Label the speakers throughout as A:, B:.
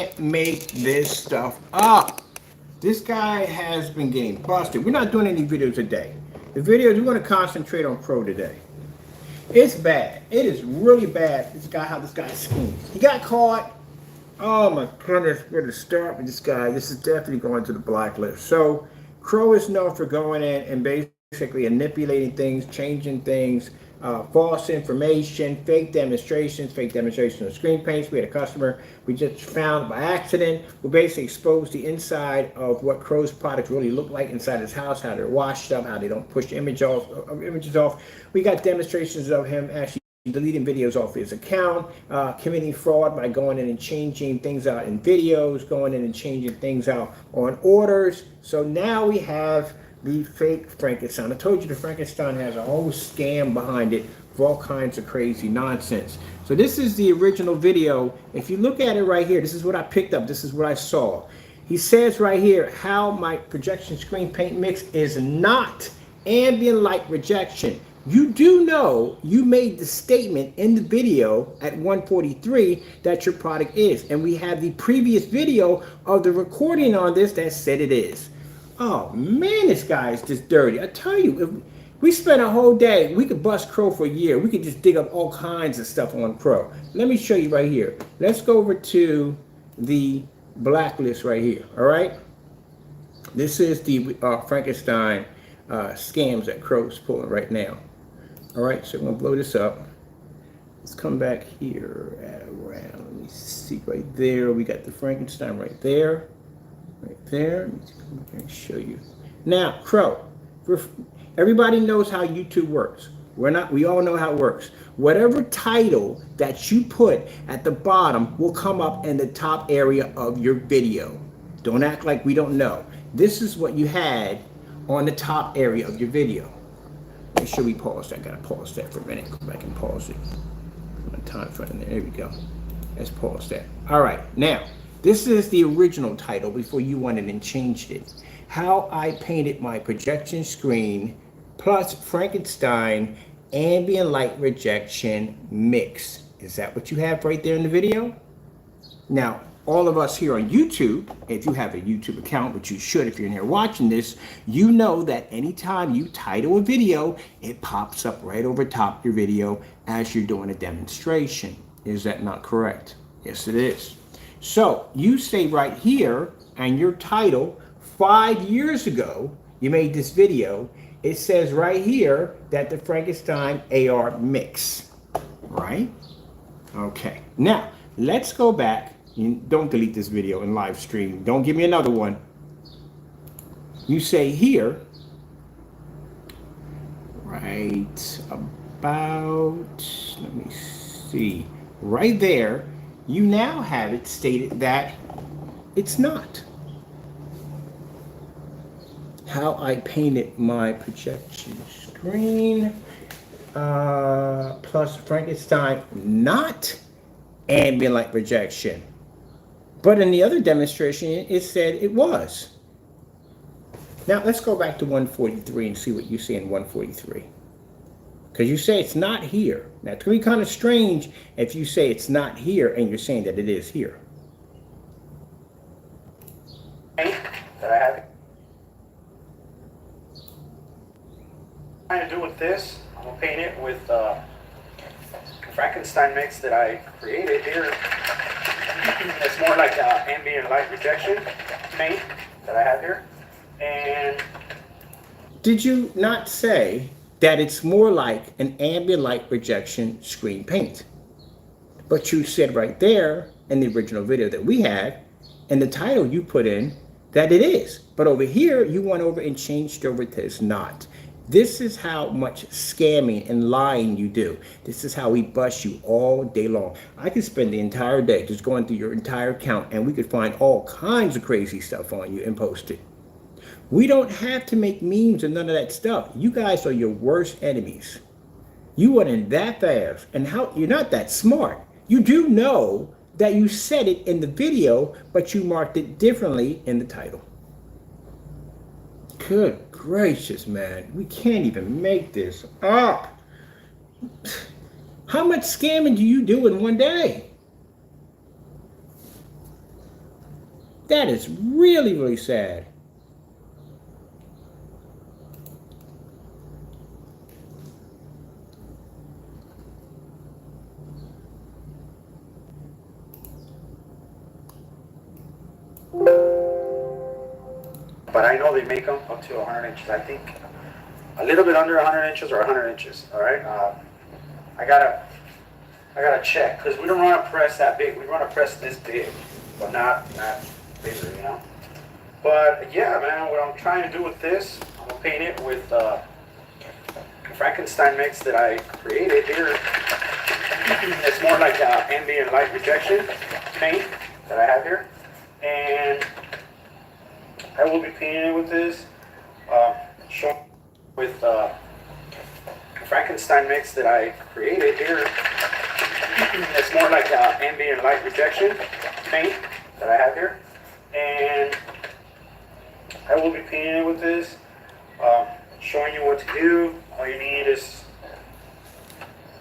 A: can't make this stuff up. This guy has been getting busted. We're not doing any videos today. The videos, we're going to concentrate on Crow today. It's bad. It is really bad. This guy, how this guy schemes. He got caught. Oh my goodness, we're going to start with this guy. This is definitely going to the blacklist. So Crow is known for going in and basically manipulating things, changing things, false information, fake demonstrations of screen paints. We had a customer we just found by accident who basically exposed the inside of what Crow's products really look like inside his house, how they're washed up, how they don't push the images off. We got demonstrations of him actually deleting videos off his account, committing fraud by going in and changing things out in videos, going in and changing things out on orders. So now we have the fake Frankenstein. I told you the Frankenstein has a whole scam behind it for all kinds of crazy nonsense. So this is the original video. If you look at it right here, this is what I picked up. This is what I saw. He says right here how my projection screen paint mix is not ambient light rejection. You do know you made the statement in the video at 143 that your product is. And we have the previous video of the recording on this that said it is. Oh man, this guy is just dirty. I tell you, if we spent a whole day, we could bust Crow for a year. We could just dig up all kinds of stuff on Crow. Let me show you right here. Let's go over to the blacklist right here, all right? This is the Frankenstein scams that Crow's pulling right now. All right, so I'm gonna blow this up. Let's come back here at around, let me see right there. We got the Frankenstein right there. Right there. Let me come back and show you. Now, Crow, everybody knows how YouTube works. We all know how it works. Whatever title that you put at the bottom will come up in the top area of your video. Don't act like we don't know. This is what you had on the top area of your video. Make sure we pause that. I gotta pause that for a minute. Go back and pause it. My time front in there. There we go. Let's pause that. All right. Now, this is the original title before you went in and changed it. How I painted my projection screen plus Frankenstein ambient light rejection mix. Is that what you have right there in the video? Now, all of us here on YouTube, if you have a YouTube account, which you should if you're in here watching this, you know that anytime you title a video, it pops up right over top your video as you're doing a demonstration. Is that not correct? Yes, it is. So you say right here, and your title, 5 years ago, you made this video, it says right here that the Frankenstein AR mix, right? Okay, now let's go back. Don't delete this video in live stream. Don't give me another one. You say here, right about, let me see, right there, you now have it stated that it's not. How I painted my projection screen plus Frankenstein, not ambient light projection. But in the other demonstration, it said it was. Now let's go back to 143 and see what you see in 143. Because you say it's not here. Now it's going to be kind of strange if you say it's not here and you're saying that it is here.
B: That I have. Trying to do with this, I'm going to paint it with Frankenstein mix that I created here. It's more like ambient light rejection paint that I have here. And
A: did you not say that it's more like an ambient light rejection screen paint? But you said right there in the original video that we had, and the title you put in, that it is. But over here, you went over and changed over to it's not. This is how much scamming and lying you do. This is how we bust you all day long. I could spend the entire day just going through your entire account and we could find all kinds of crazy stuff on you and post it. We don't have to make memes and none of that stuff. You guys are your worst enemies. You went in that fast, and how you're not that smart. You do know that you said it in the video, but you marked it differently in the title. Good gracious, man. We can't even make this up. How much scamming do you do in one day? That is really, really sad.
B: But I know they make them up to 100 inches. I think a little bit under 100 inches or 100 inches. All right. I gotta check because we don't run a press that big. We run a press this big, but not bigger, you know. But yeah, man, what I'm trying to do with this, I'm gonna paint it with Frankenstein mix that I created here. It's more like ambient light rejection paint that I have here, and I will be painting it with this, with Frankenstein mix that I created here. It's more like ambient light rejection paint that I have here, and I will be painting it with this, showing you what to do. All you need is,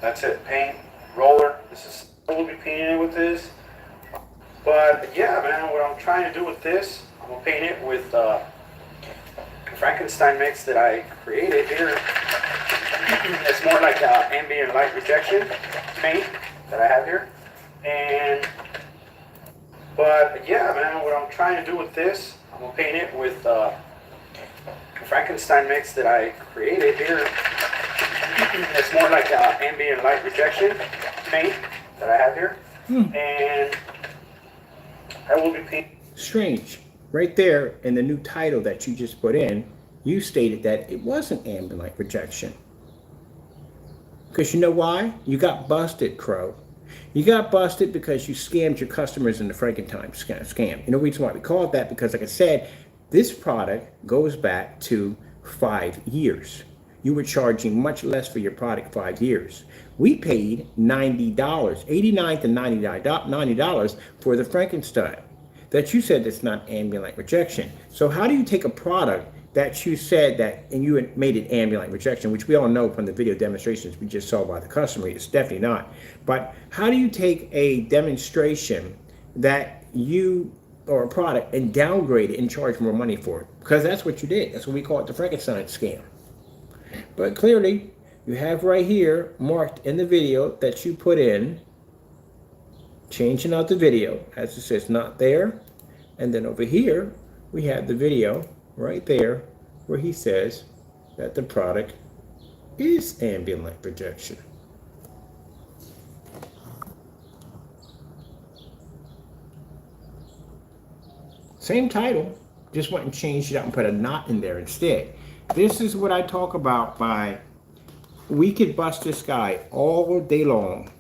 B: that's it, paint, roller. I will be painting it with this. But yeah, man, what I'm trying to do with this, I'm gonna paint it with Frankenstein mix that I created here. It's more like ambient light rejection paint that I have here, and but yeah, man, what I'm trying to do with this, I'm gonna paint it with Frankenstein mix that I created here. It's more like ambient light rejection paint that I have here, and I will be painting.
A: Strange. Right there in the new title that you just put in, you stated that it wasn't ambient light rejection. Because you know why? You got busted, Crow. You got busted because you scammed your customers in the Frankenstein scam. You know the reason why we call it that? Because like I said, this product goes back to 5 years. You were charging much less for your product 5 years. We paid $90, $89 to $90 for the Frankenstein. That you said that's not ambient light rejection. So how do you take a product that you said that, and you had made it ambient light rejection, which we all know from the video demonstrations we just saw by the customer, it's definitely not. But how do you take a demonstration that you, or a product, and downgrade it and charge more money for it? Because that's what you did. That's what we call it, the Frankenstein scam. But clearly, you have right here marked in the video that you put in, changing out the video, as it says not there. And then over here, we have the video right there where he says that the product is ambient light rejection. Same title, just went and changed it out and put a knot in there instead. This is what I talk about by, we could bust this guy all day long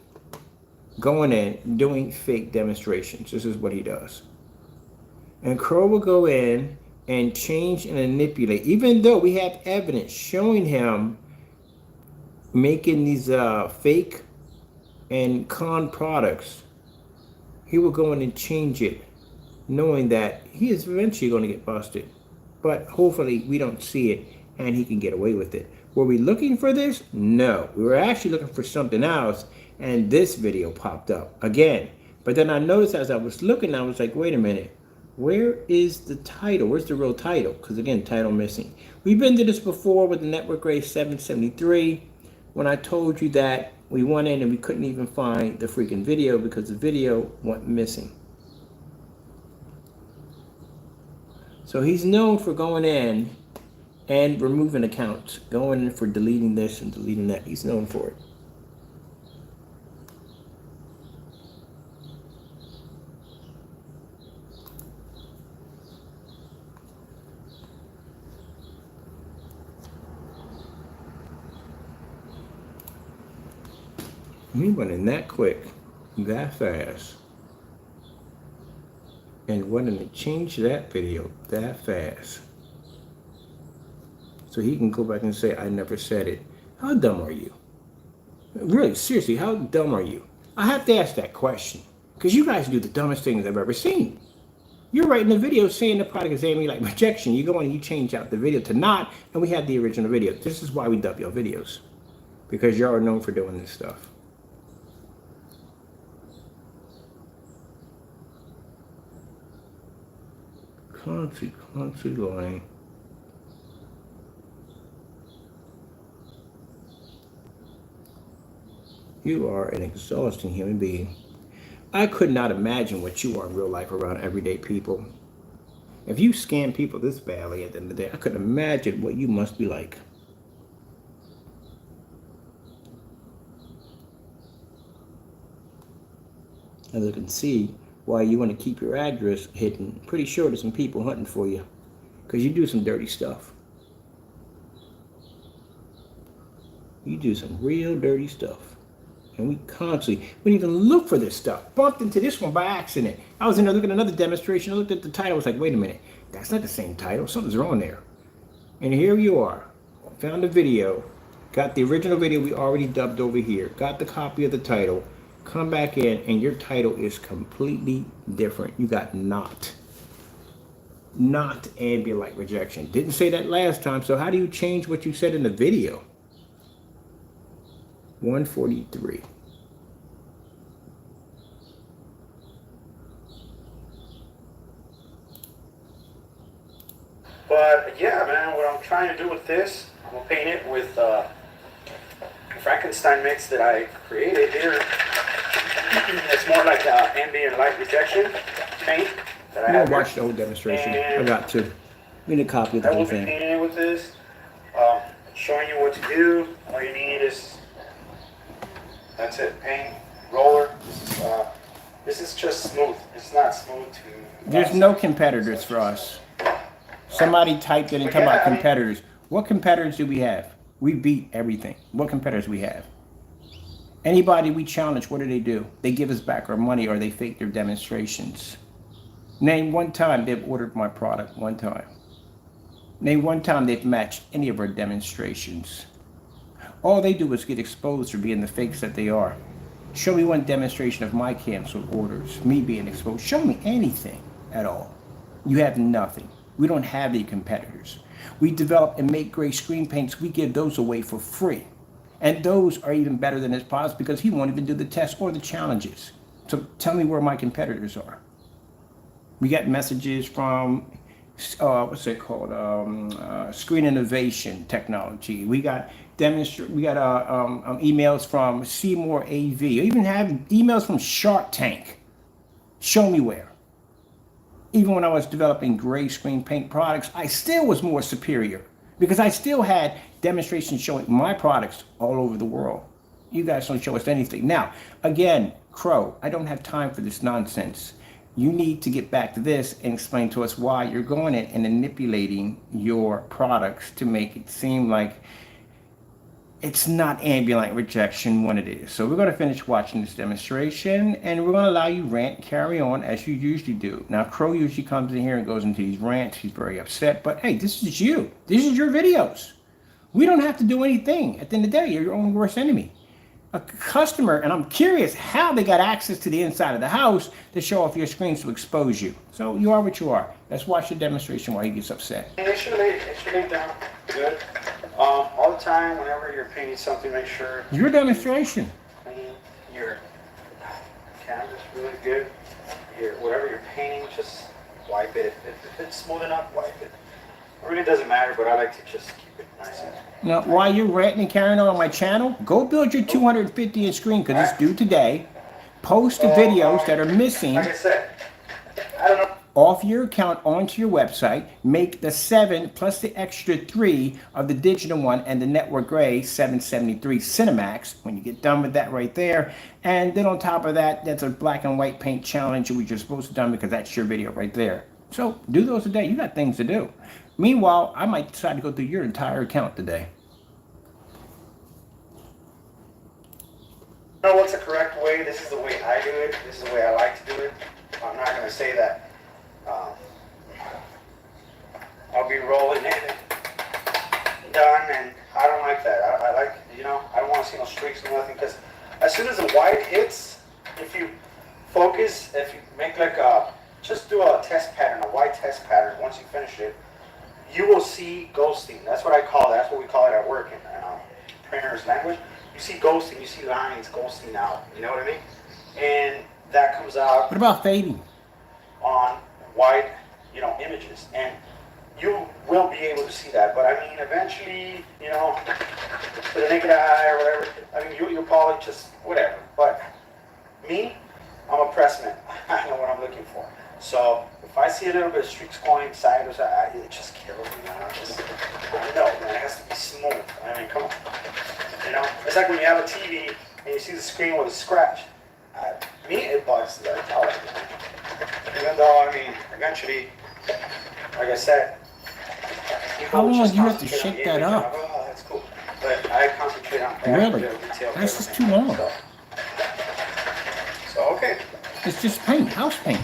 A: going in doing fake demonstrations. This is what he does. And Crow will go in and change and manipulate, even though we have evidence showing him making these fake and con products. He will go in and change it, knowing that he is eventually going to get busted. But hopefully we don't see it and he can get away with it. Were we looking for this? No. We were actually looking for something else, and this video popped up again. But then I noticed as I was looking, I was like, wait a minute. Where is the title? Where's the real title? Because again, title missing. We've been to this before with the network Gray 773 when I told you that we went in and we couldn't even find the freaking video because the video went missing. So he's known for going in and removing accounts, going in for deleting this and deleting that. He's known for it. He went in that quick, that fast, and went in to change that video that fast. So he can go back and say, I never said it. How dumb are you? Really, seriously, how dumb are you? I have to ask that question, because you guys do the dumbest things I've ever seen. You're writing a video saying the product is ambient light rejection. You go in and you change out the video to not, and we have the original video. This is why we dub your videos, because y'all are known for doing this stuff. Constantly lying. You are an exhausting human being. I could not imagine what you are in real life around everyday people. If you scam people this badly at the end of the day, I couldn't imagine what you must be like. As I can see, why you want to keep your address hidden. Pretty sure there's some people hunting for you, because you do some dirty stuff. You do some real dirty stuff. And we constantly wouldn't even look for this stuff. Bumped into this one by accident. I was in there looking at another demonstration. I looked at the title. I was like, wait a minute. That's not the same title. Something's wrong there. And here you are. Found the video. Got the original video we already dubbed over here. Got the copy of the title. Come back in and your title is completely different. You got not ambient light rejection. Didn't say that last time. So how do you change what you said in the video? 143.
B: But yeah, man, what I'm trying to do with this, I'm gonna paint it with Frankenstein mix that I created here. It's more like ambient light rejection paint that I have.
A: I'll watch the whole demonstration. I got to. We need a copy of the whole thing.
B: I will be painting it with this, showing you what to do. All you need is, that's it, paint, roller. This is just smooth. It's not smooth to...
A: There's no competitors for us. Somebody typed in and talked about competitors. What competitors do we have? We beat everything. What competitors we have? Anybody we challenge, what do? They give us back our money or they fake their demonstrations. Name one time they've ordered my product, one time. Name one time they've matched any of our demonstrations. All they do is get exposed for being the fakes that they are. Show me one demonstration of my canceled orders, me being exposed. Show me anything at all. You have nothing. We don't have any competitors. We develop and make gray screen paints. We give those away for free. And those are even better than his pods because he won't even do the tests or the challenges. So tell me where my competitors are. We got messages from, what's it called? Screen Innovation Technology. We got emails from Seymour AV. I even have emails from Shark Tank. Show me where. Even when I was developing gray screen paint products, I still was more superior because I still had demonstrations showing my products all over the world. You guys don't show us anything. Now, again, Crow, I don't have time for this nonsense. You need to get back to this and explain to us why you're going in and manipulating your products to make it seem like it's not ambient light rejection when it is. So we're going to finish watching this demonstration and we're going to allow you rant and carry on as you usually do. Now, Crow usually comes in here and goes into these rants. He's very upset, but hey, this is you. This is your videos. We don't have to do anything. At the end of the day, you're your own worst enemy. A customer, and I'm curious how they got access to the inside of the house to show off your screens to expose you. So you are what you are. Let's watch the demonstration while he gets upset.
B: It should lay down good. All the time, whenever you're painting something, make sure
A: your demonstration.
B: Your canvas really good. Whatever you're painting, just wipe it. If it's smooth enough, wipe it. It really doesn't matter, but I like to just keep it nice and...
A: Now, while you're ranting and carrying on my channel, go build your 250-inch screen because it's due today. Post the videos that are missing.
B: Like I said, I don't know.
A: Off your account onto your website, make the 7 plus the extra 3 of the digital one and the network gray 773 Cinemax when you get done with that right there. And then on top of that, that's a black and white paint challenge which you're supposed to do because that's your video right there. So do those today. You got things to do. Meanwhile, I might decide to go through your entire account today.
B: I don't know what's the correct way. This is the way I do it. This is the way I like to do it. I'm not going to say that I'll be rolling in and done, and I don't like that. I like, I don't want to see no streaks or nothing, because as soon as the white hits, if you focus, if you make like just do a test pattern, a white test pattern, once you finish it, you will see ghosting. That's what I call it. That's what we call it at work in printer's language. You see ghosting, you see lines ghosting out. You know what I mean? And that comes out.
A: What about fading?
B: On white, images. will be able to see that. But I mean, eventually, you know, with the naked eye or whatever, I mean, you'll probably just, whatever. But me, I'm a pressman. I know what I'm looking for. So if I see a little bit of streaks going side or side, it just kills me, man. No, man, it has to be smooth. I mean, come on. You know, it's like when you have a TV and you see the screen with a scratch. Me, it bugs the hell out of me. Even though, I mean, eventually, like I said,
A: how long do you have to shake that up?
B: Oh, that's cool. But I concentrate on
A: really?
B: Detail.
A: That's just too long.
B: So okay.
A: It's just paint, house paint.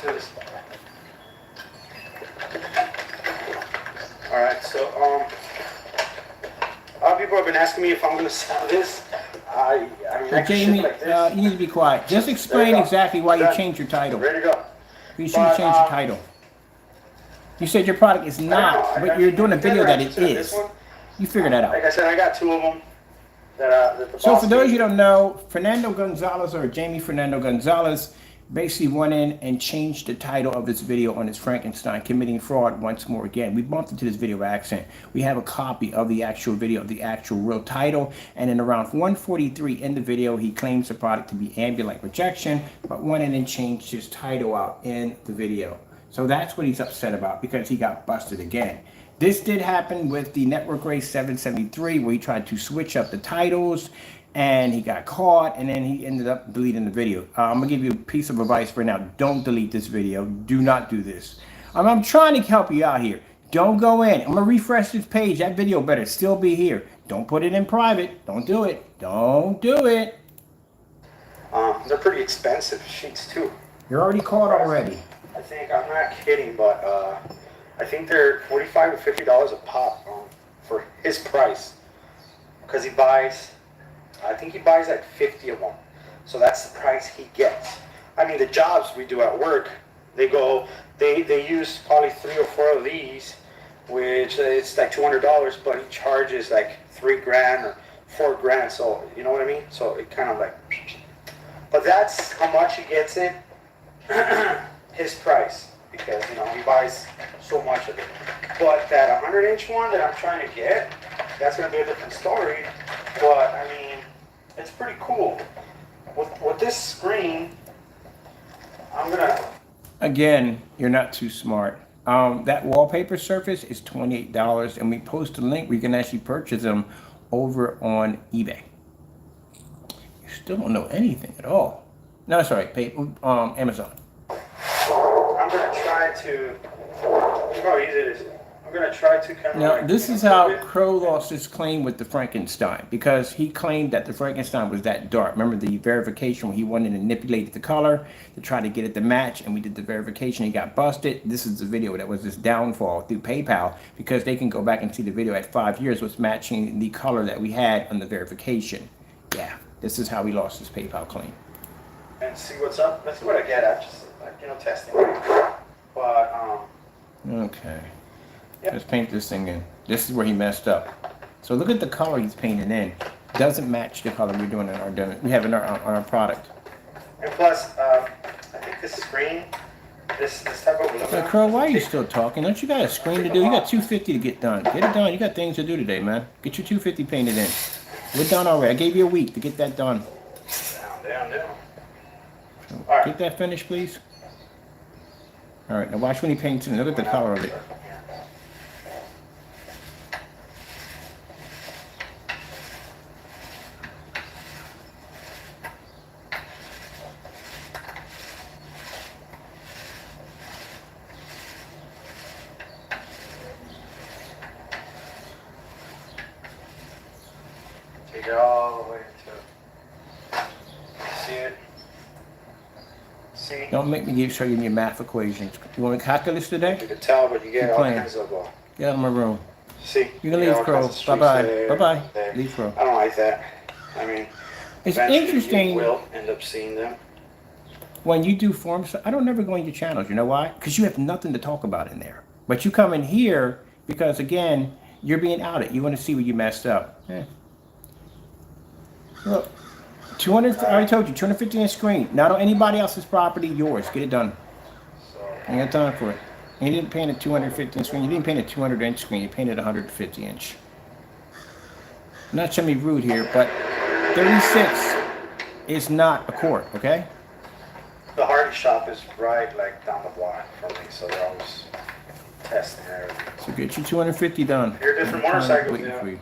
B: This. All right, so a lot of people have been asking me if I'm going to sell this. I mean,
A: Jamie,
B: like this.
A: you need to be quiet. Just explain exactly why you changed your title.
B: Ready to go.
A: You should have changed your title. You said your product is not, but you're doing a video that it is. You figure that out.
B: Like I said, I got two of them. That
A: so for those you don't know, Fernando Gonzalez, or Jamie Fernando Gonzalez, basically went in and changed the title of this video on his Frankenstein, committing fraud once more again. We bumped into this video by accident. We have a copy of the actual video, of the actual real title, and in around 143 in the video, he claims the product to be ambient rejection, but went in and changed his title out in the video. So that's what he's upset about, because he got busted again. This did happen with the Network Gray 773, where he tried to switch up the titles, and he got caught, and then he ended up deleting the video. I'm gonna give you a piece of advice for now. Don't delete this video. Do not do this. I'm trying to help you out here. Don't go in. I'm gonna refresh this page. That video better still be here. Don't put it in private. Don't do it. Don't do it.
B: They're pretty expensive sheets too.
A: You're already caught already.
B: I think, I'm not kidding, but I think they're $45 to $50 a pop for his price, because he buys, I think he buys like 50 of them. So that's the price he gets. I mean, the jobs we do at work, they use probably 3 or 4 of these, which is like $200, but he charges like $3 grand or $4 grand. So, you know what I mean? So it kind of like, but that's how much he gets it, his price, because, you know, he buys so much of it. But that 100-inch one that I'm trying to get, that's going to be a different story. But, I mean, it's pretty cool. With this screen, I'm going to...
A: Again, you're not too smart. That wallpaper surface is $28, and we post a link where you can actually purchase them over on eBay. You still don't know anything at all. No, sorry, Amazon.
B: I'm going to try to... How easy it is. I'm going to try to kind of...
A: Now, this is how Crow lost his claim with the Frankenstein, because he claimed that the Frankenstein was that dark. Remember the verification when he went in and manipulated the color to try to get it to match, and we did the verification, he got busted. This is the video that was his downfall through PayPal, because they can go back and see the video at 5 years was matching the color that we had on the verification. Yeah, this is how he lost his PayPal claim.
B: And see what's up. Let's see what I get at. Just, like, you know, testing. But,
A: okay.
B: Yep.
A: Let's paint this thing in. This is where he messed up. So look at the color he's painting in. Doesn't match the color we're doing in our we have in our product.
B: And plus, I think this screen, this type of aluminum.
A: Hey, Crow, why are you still talking? Don't you got a screen to do? You got 250 to get done. Get it done. You got things to do today, man. Get your 250 painted in. We're done already. I gave you a week to get that done.
B: Down.
A: So,
B: All right.
A: get that finished, please. All right, now watch when he paints in. Look at the color of it.
B: Take it all the way to see it. See?
A: Don't make me show you your math equations. You want a calculus today?
B: You can tell, but you get all
A: playing.
B: kinds of.
A: Get out of my room.
B: See?
A: You can leave, Crow. Bye-bye. Bye-bye. Leave, Crow.
B: I don't like that. I mean,
A: It's
B: eventually
A: interesting.
B: You will end up seeing them.
A: When you do forms, I don't never go on your channels. You know why? Because you have nothing to talk about in there. But you come in here because, again, you're being outed. You want to see where you messed up. Look, 200. I already told you, 250 inch screen. Not on anybody else's property. Yours. Get it done.
B: So,
A: Ain't got time for it. And he didn't paint a 250 inch screen. He didn't paint a 200 inch screen. He painted a 150 inch. I'm not trying to be rude here, but 36 is not a quart, okay?
B: The Hardy shop is right like down the block from me, so they're always testing everything.
A: So get you 250 done.
B: Here are different motorcycles,
A: yeah. For you.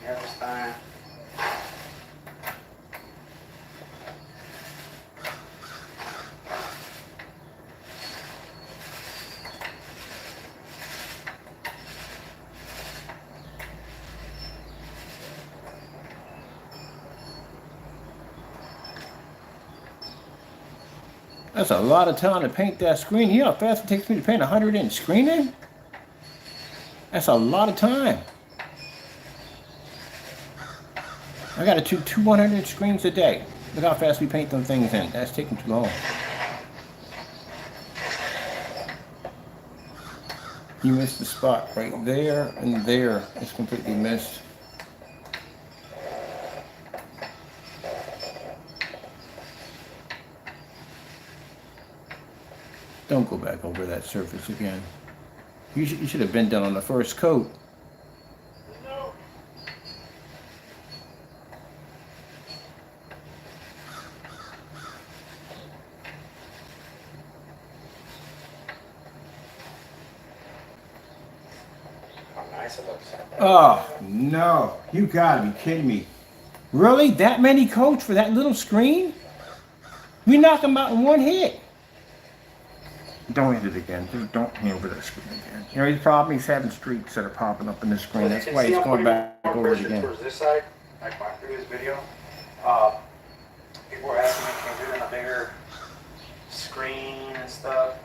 B: Yeah, this time.
A: That's a lot of time to paint that screen. You know how fast it takes me to paint a 100 inch screen in? That's a lot of time. I gotta do 200 inch screens a day. Look how fast we paint them things in. That's taking too long. You missed the spot right there and there. It's completely missed. Don't go back over that surface again. You should have been done on the first coat.
B: No. How nice it looks.
A: Oh, no. You gotta be kidding me. Really? That many coats for that little screen? We knock them out in one hit. Don't hit it again. Just don't hammer that screen again. You know, his problem, he's having streaks that are popping up in the screen. That's why he's going back over it again.
B: Towards this side, like my previous video, people were asking me, can you do it on a bigger screen and stuff?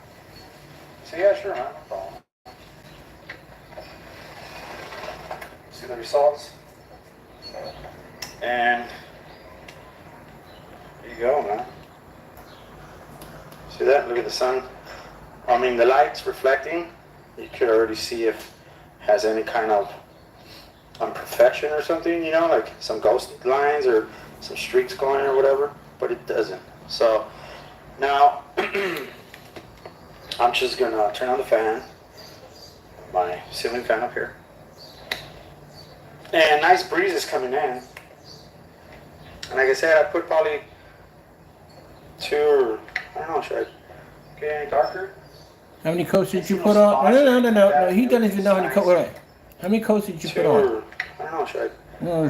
B: So yeah, sure, man, no problem. See the results? And there you go, man. See that? Look at the sun. I mean, the light's reflecting. You could already see if it has any kind of imperfection or something, you know, like some ghost lines or some streaks going or whatever, but it doesn't. So now I'm just gonna turn on the fan, my ceiling fan up here. And nice breeze is coming in. And like I said, I put probably 2 or, I don't know, should I get any darker?
A: How many coats did you put on? No. He doesn't even know how many coats. How many coats did you put on?
B: I don't know, should I?
A: No.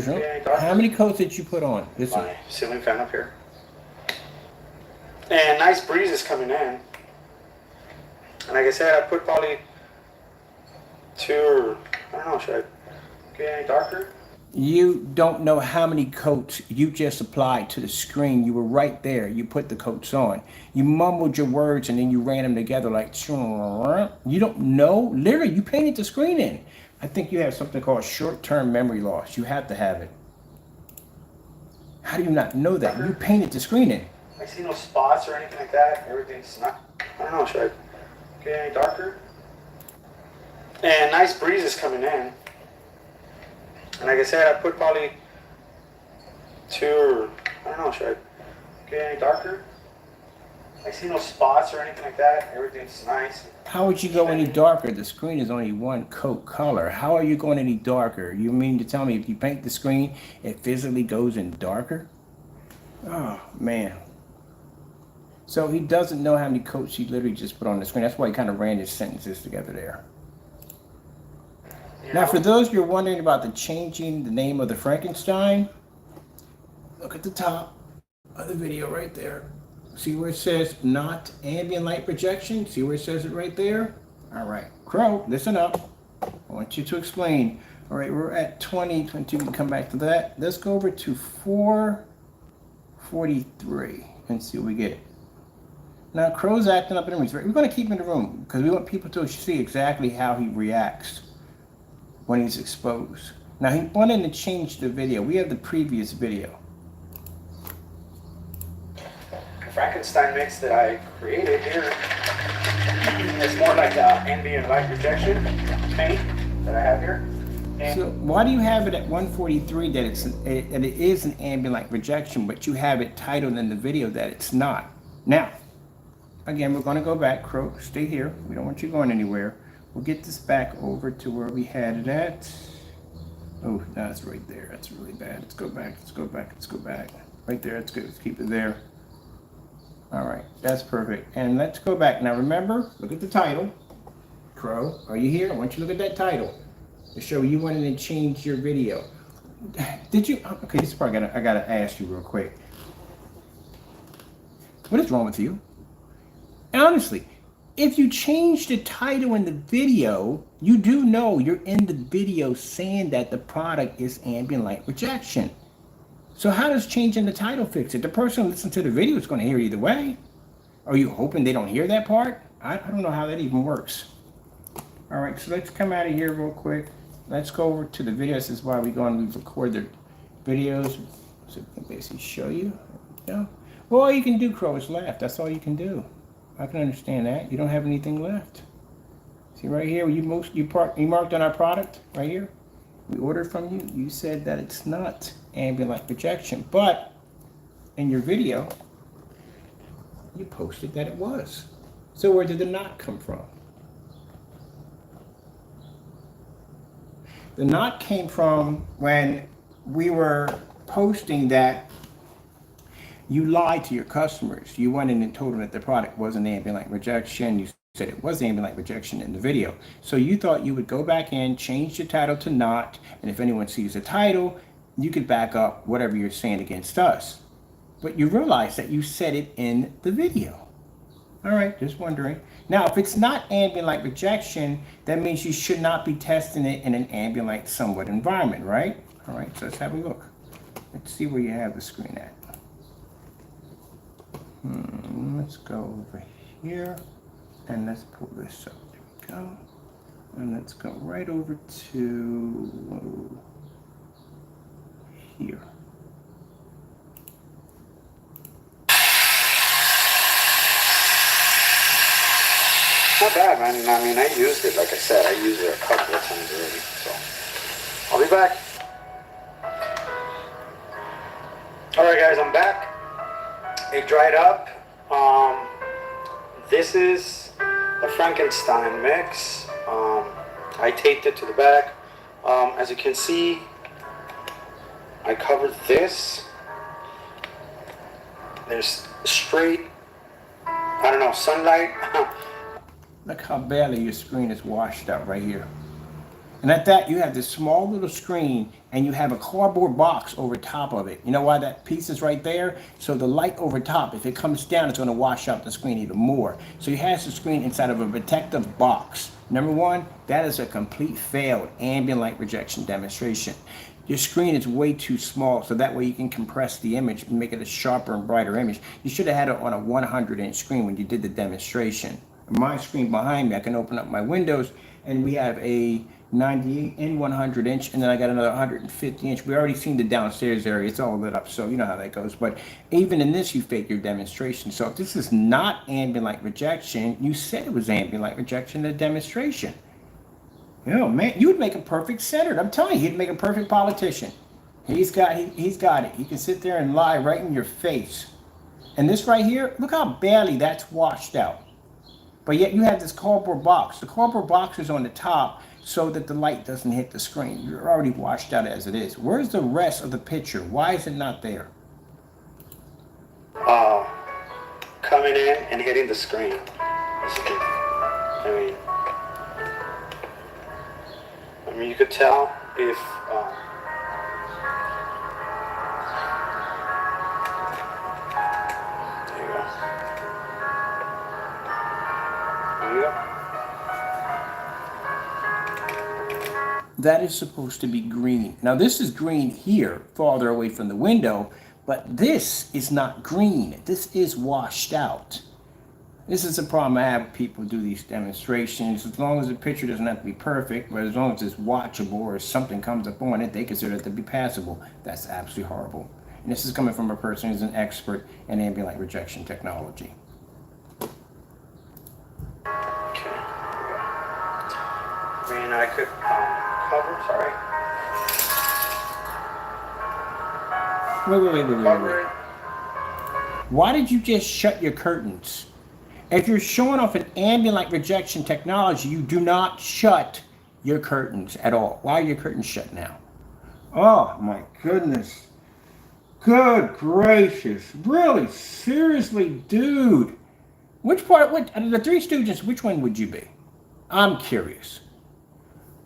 A: How many coats did you put on? Listen.
B: My ceiling fan up here. And nice breeze is coming in. And like I said, I put probably 2 or, I don't know, should I get any darker?
A: You don't know how many coats you just applied to the screen. You were right there. You put the coats on. You mumbled your words and then you ran them together like, you don't know? Literally, you painted the screen in. I think you have something called short-term memory loss. You have to have it. How do you not know that? You painted the screen in.
B: I see no spots or anything like that. Everything's not, I don't know, should I get any darker? And nice breeze is coming in. And like I said, I put probably 2 or, I don't know, should I get any darker? I see no spots or anything like that. Everything's nice.
A: How would you go any darker? The screen is only one coat color. How are you going any darker? You mean to tell me if you paint the screen, it physically goes in darker? Oh, man. So he doesn't know how many coats he literally just put on the screen. That's why he kind of ran his sentences together there. Now, for those of you wondering about the changing the name of the Frankenstein, look at the top of the video right there. See where it says not ambient light projection? See where it says it right there? All right, Crow, listen up. I want you to explain. All right, we're at 2022. We can come back to that. Let's go over to 443 and see what we get. Now, Crow's acting up in the room. We're going to keep him in the room because we want people to see exactly how he reacts when he's exposed. Now, he wanted to change the video. We have the previous video.
B: The Frankenstein mix that I created here, it's more like ambient light projection paint that I have here. And
A: so why do you have it at 143 that it is an ambient light projection, but you have it titled in the video that it's not? Now, again, we're going to go back. Crow, stay here. We don't want you going anywhere. We'll get this back over to where we had it at. Oh, that's right there. That's really bad. Let's go back. Let's go back. Let's go back. Right there. That's good. Let's keep it there. All right. That's perfect. And let's go back. Now, remember, look at the title. Crow, are you here? I want you to look at that title to show you wanted to change your video. Did you? Okay, this is probably I gotta ask you real quick. What is wrong with you? Honestly, if you change the title in the video, you do know you're in the video saying that the product is ambient light rejection. So how does changing the title fix it? The person listening to the video is going to hear either way. Are you hoping they don't hear that part? I don't know how that even works. All right, so let's come out of here real quick. Let's go over to the video. This is why we go and we record the videos. So we can basically show you. Well, all you can do, Crow, is laugh. That's all you can do. I can understand that. You don't have anything left. See right here, you marked on our product right here. We ordered from you. You said that it's not ambient light rejection, but in your video, you posted that it was. So where did the knot come from? The knot came from when we were posting that you lied to your customers. You went in and told them that the product wasn't ambient light rejection. You said it was ambient light rejection in the video. So you thought you would go back in, change the title to not, and if anyone sees the title, you could back up whatever you're saying against us. But you realize that you said it in the video. All right, just wondering. Now, if it's not ambient light rejection, that means you should not be testing it in an ambient light somewhat environment, right? All right, so let's have a look. Let's see where you have the screen at. Let's go over here and let's pull this up. There we go. And let's go right over to here.
B: Not bad, man. I mean, I used it, like I said, I used it a couple of times already, so I'll be back. All right, guys, I'm back. It dried up. This is the Frankenstein mix. I taped it to the back. As you can see, I covered this. There's straight, I don't know, sunlight.
A: Look how badly your screen is washed out right here. And at that, you have this small little screen and you have a cardboard box over top of it. You know why that piece is right there? So the light over top, if it comes down, it's going to wash out the screen even more. So you have the screen inside of a protective box. Number one, that is a complete failed ambient light rejection demonstration. Your screen is way too small, so that way you can compress the image and make it a sharper and brighter image. You should have had it on a 100-inch screen when you did the demonstration. My screen behind me, I can open up my windows and we have a 98 and 100-inch, and then I got another 150-inch. We already seen the downstairs area. It's all lit up, so you know how that goes. But even in this, you faked your demonstration. So if this is not ambient light rejection, you said it was ambient light rejection in the demonstration. You know, man, you would make a perfect senator. I'm telling you, he'd make a perfect politician. He's got it. He can sit there and lie right in your face. And this right here, look how badly that's washed out. But yet you have this cardboard box. The cardboard box is on the top so that the light doesn't hit the screen. You're already washed out as it is. Where's the rest of the picture? Why is it not there?
B: Coming in and hitting the screen. I mean, you could tell if there you go. There you go.
A: That is supposed to be green. Now this is green here, farther away from the window, but this is not green. This is washed out. This is a problem I have with people do these demonstrations. As long as the picture doesn't have to be perfect, but as long as it's watchable or something comes up on it, they consider it to be passable. That's absolutely horrible. And this is coming from a person who's an expert in ambient light rejection technology.
B: Okay. I mean, I could cover, sorry.
A: Wait. Why did you just shut your curtains? If you're showing off an ambient light rejection technology, you do not shut your curtains at all. Why are your curtains shut now? Oh my goodness. Good gracious. Really? Seriously, dude. Which part, out of the Three Stooges, which one would you be? I'm curious.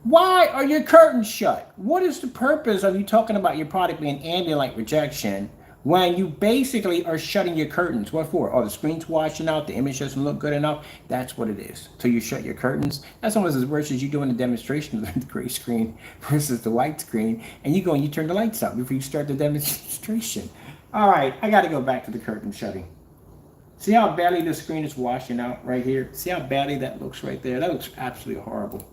A: Why are your curtains shut? What is the purpose of you talking about your product being ambient light rejection when you basically are shutting your curtains? What for? Oh, the screen's washing out, the image doesn't look good enough. That's what it is. So you shut your curtains. That's almost as worse as you doing a demonstration of the gray screen versus the white screen, and you go and you turn the lights out before you start the demonstration. All right, I got to go back to the curtain shutting. See how badly the screen is washing out right here? See how badly that looks right there? That looks absolutely horrible.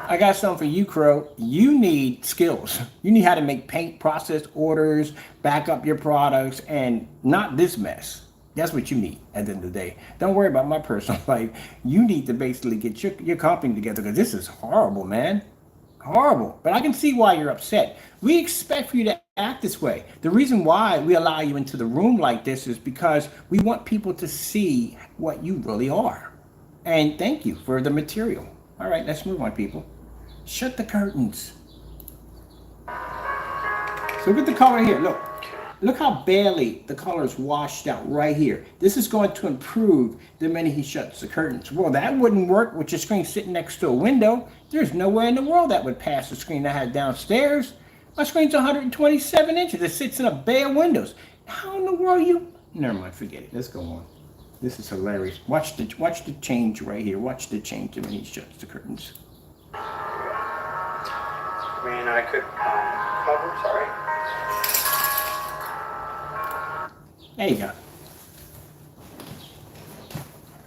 A: I got something for you, Crow. You need skills. You need how to make paint, process orders, back up your products, and not this mess. That's what you need at the end of the day. Don't worry about my personal life. You need to basically get your company together, because this is horrible, man. Horrible. But I can see why you're upset. We expect for you to act this way. The reason why we allow you into the room like this is because we want people to see what you really are. And thank you for the material. All right, let's move on, people. Shut the curtains. So look at the color here. Look how barely the color is washed out right here. This is going to improve the minute he shuts the curtains. Well, that wouldn't work with your screen sitting next to a window. There's nowhere in the world that would pass the screen I had downstairs. My screen's 127 inches. It sits in a bay of windows. How in the world you... Never mind, forget it. Let's go on. This is hilarious. Watch the change right here. Watch the change when he shuts the curtains.
B: I mean, I could cover, sorry.
A: There you go.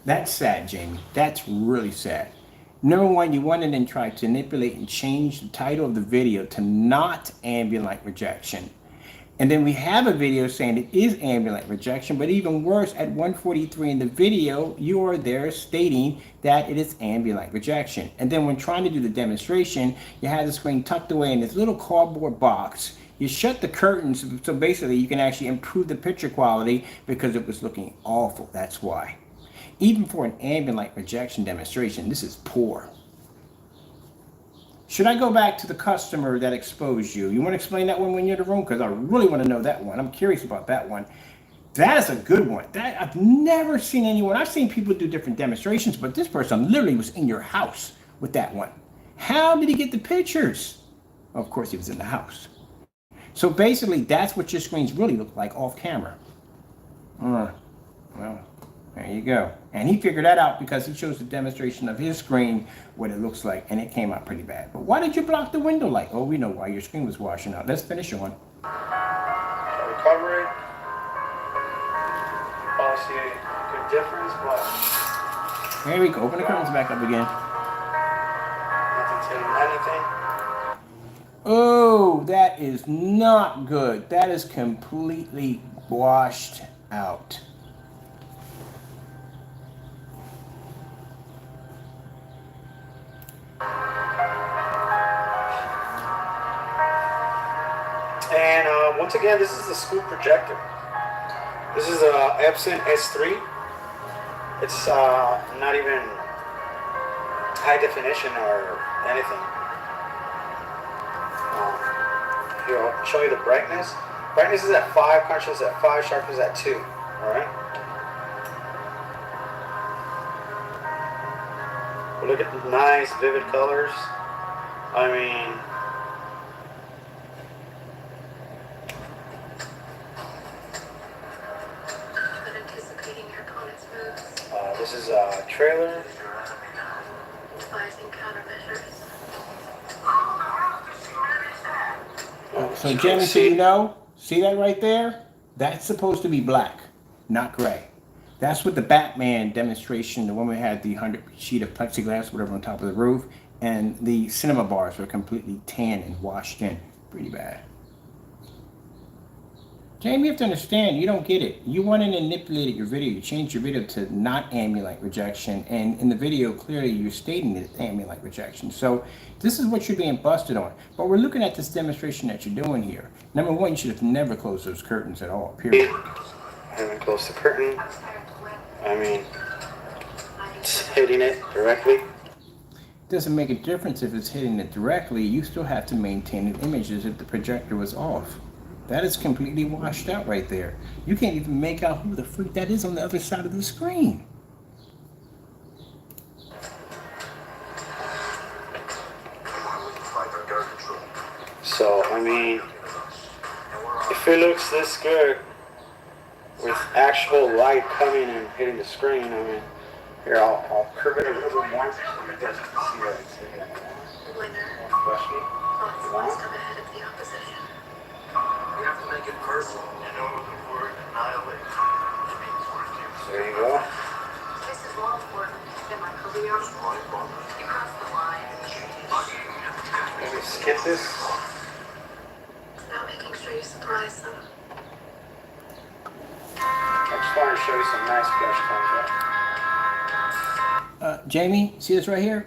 A: That's sad, Jamie. That's really sad. Number one, you went in and tried to manipulate and change the title of the video to not ambient light rejection. And then we have a video saying it is ambient light rejection, but even worse, at 1:43 in the video, you are there stating that it is ambient light rejection. And then when trying to do the demonstration, you had the screen tucked away in this little cardboard box. You shut the curtains, so basically you can actually improve the picture quality because it was looking awful. That's why. Even for an ambient light rejection demonstration, this is poor. Should I go back to the customer that exposed you? You want to explain that one when you're in the room? Because I really want to know that one. I'm curious about that one. That is a good one. That I've never seen anyone. I've seen people do different demonstrations, but this person literally was in your house with that one. How did he get the pictures? Well, of course, he was in the house. So basically, that's what your screens really look like off camera. Well, there you go. And he figured that out because he shows the demonstration of his screen, what it looks like, and it came out pretty bad. But why did you block the window light? Oh, we know why. Your screen was washing out. Let's finish on.
B: Recover it. Oh, see a good difference, but...
A: There we go. Open the curtains back up again.
B: Nothing saying anything.
A: Oh, that is not good. That is completely washed out.
B: And once again, this is the scoop projector. This is a Epson S3. It's not even high definition or anything. Here, I'll show you the brightness. Brightness is at 5, contrast is at 5, sharpness is at 2. Alright? Look at the nice, vivid colors. I mean... this is a trailer.
A: So Jamie, so you know, see that right there? That's supposed to be black, not gray. That's what the Batman demonstration, the woman had the 100 sheet of plexiglass, whatever, on top of the roof, and the cinema bars were completely tan and washed in. Pretty bad. Jamie, you have to understand, you don't get it. You went in and manipulated your video. You changed your video to not ambient light rejection, and in the video, clearly you're stating it's ambient light rejection. So this is what you're being busted on. But we're looking at this demonstration that you're doing here. Number one, you should have never closed those curtains at all, period.
B: I haven't closed the curtain. I mean, it's hitting it directly.
A: Doesn't make a difference if it's hitting it directly. You still have to maintain the image as if the projector was off. That is completely washed out right there. You can't even make out who the freak that is on the other side of the screen.
B: So, I mean, if it looks this good with actual light coming and hitting the screen, I mean, here, I'll curve it a little bit more so you guys can see that it's hitting it more.
C: You have to make it personal. You know the word annihilate. It means refuse.
B: There you go.
D: This is more important than my career. You crossed the line.
B: Maybe skip this.
D: It's about making sure you surprise them.
B: I just wanted to show you some nice flesh tones.
A: Jamie, see this right here?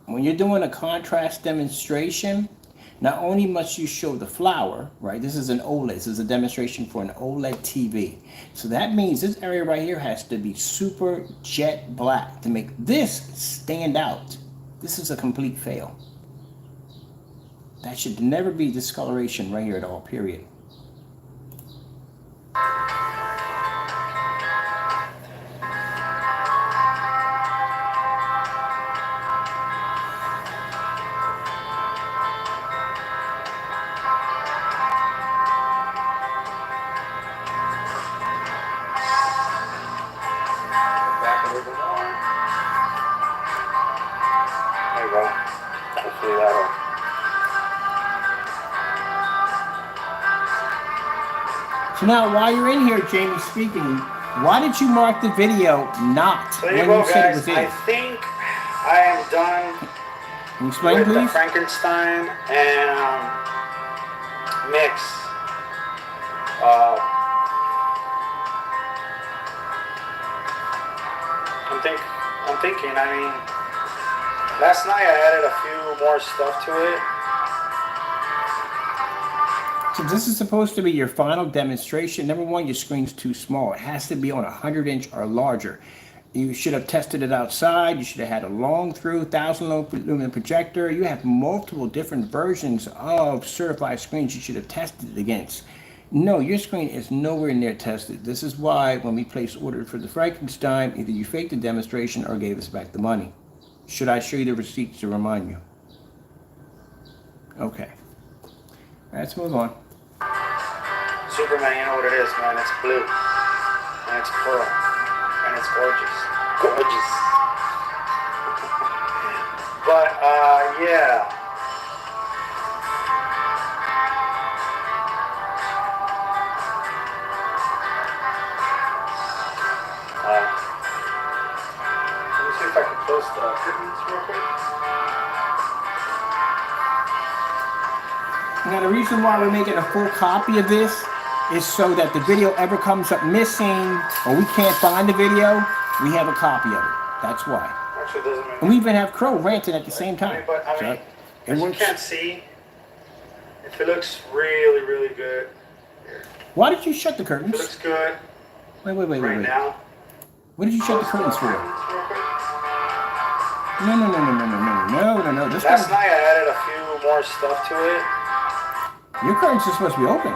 A: When you're doing a contrast demonstration, not only must you show the flower, right? This is an OLED. This is a demonstration for an OLED TV. So that means this area right here has to be super jet black to make this stand out. This is a complete fail. That should never be discoloration right here at all, period.
B: Back a little bit more. There you go. Hopefully that'll.
A: So now, while you're in here, Jamie, speaking, why did you mark the video not
B: There
A: when
B: you go,
A: you said it
B: guys.
A: was in?
B: I think I am done
A: Can you explain,
B: with the
A: please?
B: Frankenstein and mix. I'm thinking, I mean, last night I added a few more stuff to it.
A: So this is supposed to be your final demonstration. Number one, your screen's too small. It has to be on a 100-inch or larger. You should have tested it outside. You should have had a long through 1,000 lumen projector. You have multiple different versions of certified screens you should have tested it against. No, your screen is nowhere near tested. This is why when we placed orders for the Frankenstein, either you faked the demonstration or gave us back the money. Should I show you the receipts to remind you? Okay. Let's move on.
B: Superman, you know what it is, man. It's blue. And it's pearl. And it's gorgeous. Gorgeous. But, yeah. Let me see if I can close the curtains real quick.
A: Now the reason why we're making a full copy of this is so that the video ever comes up missing or we can't find the video, we have a copy of it. That's why.
B: Actually, it doesn't make
A: And we even have Crow ranting at the same time.
B: But, I mean,
A: So,
B: as you can't see, if it looks really, really good, here.
A: why did you shut the
B: If it
A: curtains?
B: looks good
A: Wait.
B: right now.
A: What did you shut the curtains for?
B: Real quick.
A: No. This
B: Last
A: curtain,
B: night I added a few more stuff to it.
A: your curtains are supposed to be open.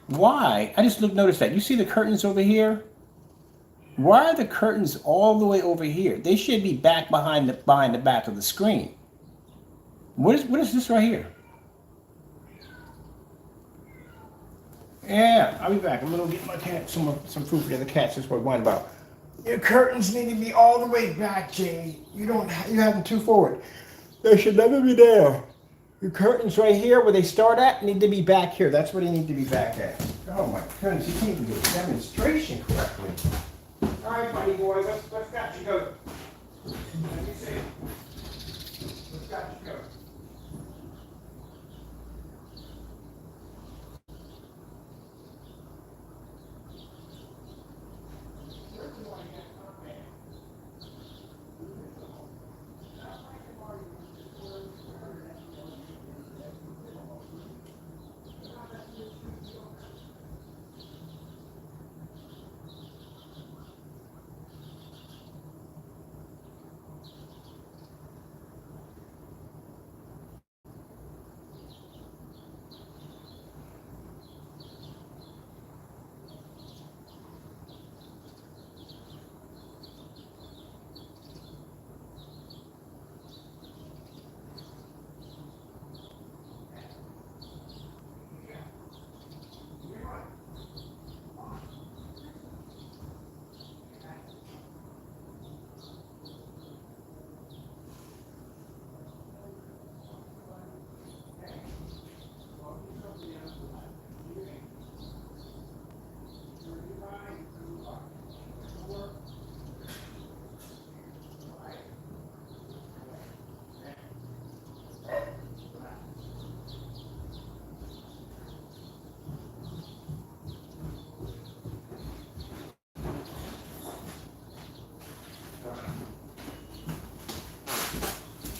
A: Why? I just noticed that. You see the curtains over here? Why are the curtains all the way over here? They should be back behind the back of the screen. What is this right here? Yeah, I'll be back. I'm gonna get my cat some food for the other cats. That's what I'm worried about. Your curtains need to be all the way back, Jamie. You have them too forward. They should never be there. Your curtains right here where they start at need to be back here. That's where they need to be back at. Oh my goodness, you can't even do a demonstration correctly. All right, buddy boy, let's got you go. Let me see. Let's got you go.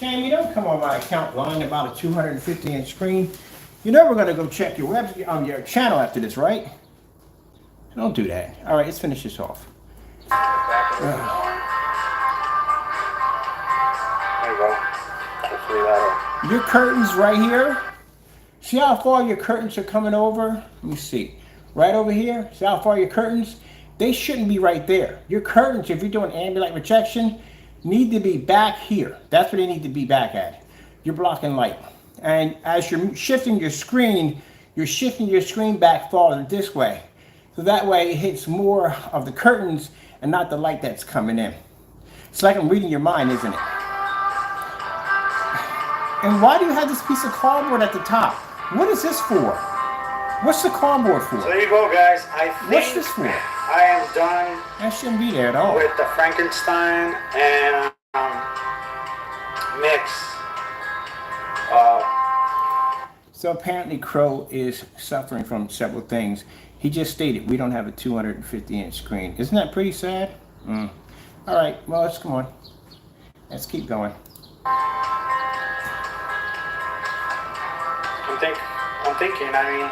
A: Scam, you don't come on my account lying about a 250-inch screen. You're never going to go check your your channel after this, right? Don't do that. All right, let's finish this off.
B: There you go. Hopefully that'll...
A: Your curtains right here. See how far your curtains are coming over? Let me see. Right over here. See how far your curtains? They shouldn't be right there. Your curtains, if you're doing ambient light rejection, need to be back here. That's where they need to be back at. You're blocking light. And as you're shifting your screen back farther this way. So that way it hits more of the curtains and not the light that's coming in. It's like I'm reading your mind, isn't it? And why do you have this piece of cardboard at the top? What is this for? What's the cardboard for?
B: So there you go, guys. I think
A: What's this for?
B: I am done
A: That shouldn't be there at all.
B: with the Frankenstein and mix.
A: So apparently Crow is suffering from several things. He just stated we don't have a 250-inch screen. Isn't that pretty sad? All right, well, let's come on. Let's keep going.
B: I'm thinking, I mean,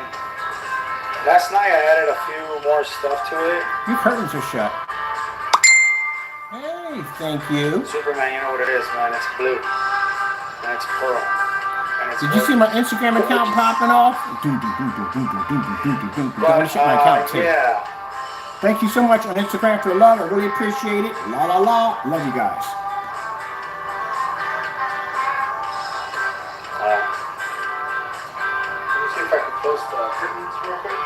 B: last night I added a few more stuff to it.
A: Your curtains are shut. Hey, thank you.
B: Superman, you know what it is, man. It's blue. And it's pearl. And it's
A: Did you see my Instagram account popping off? I'm gonna shut my account too.
B: Yeah.
A: Thank you so much on Instagram for the love. I really appreciate it. La la la. Love you guys.
B: Let me see if I can close the curtains real quick.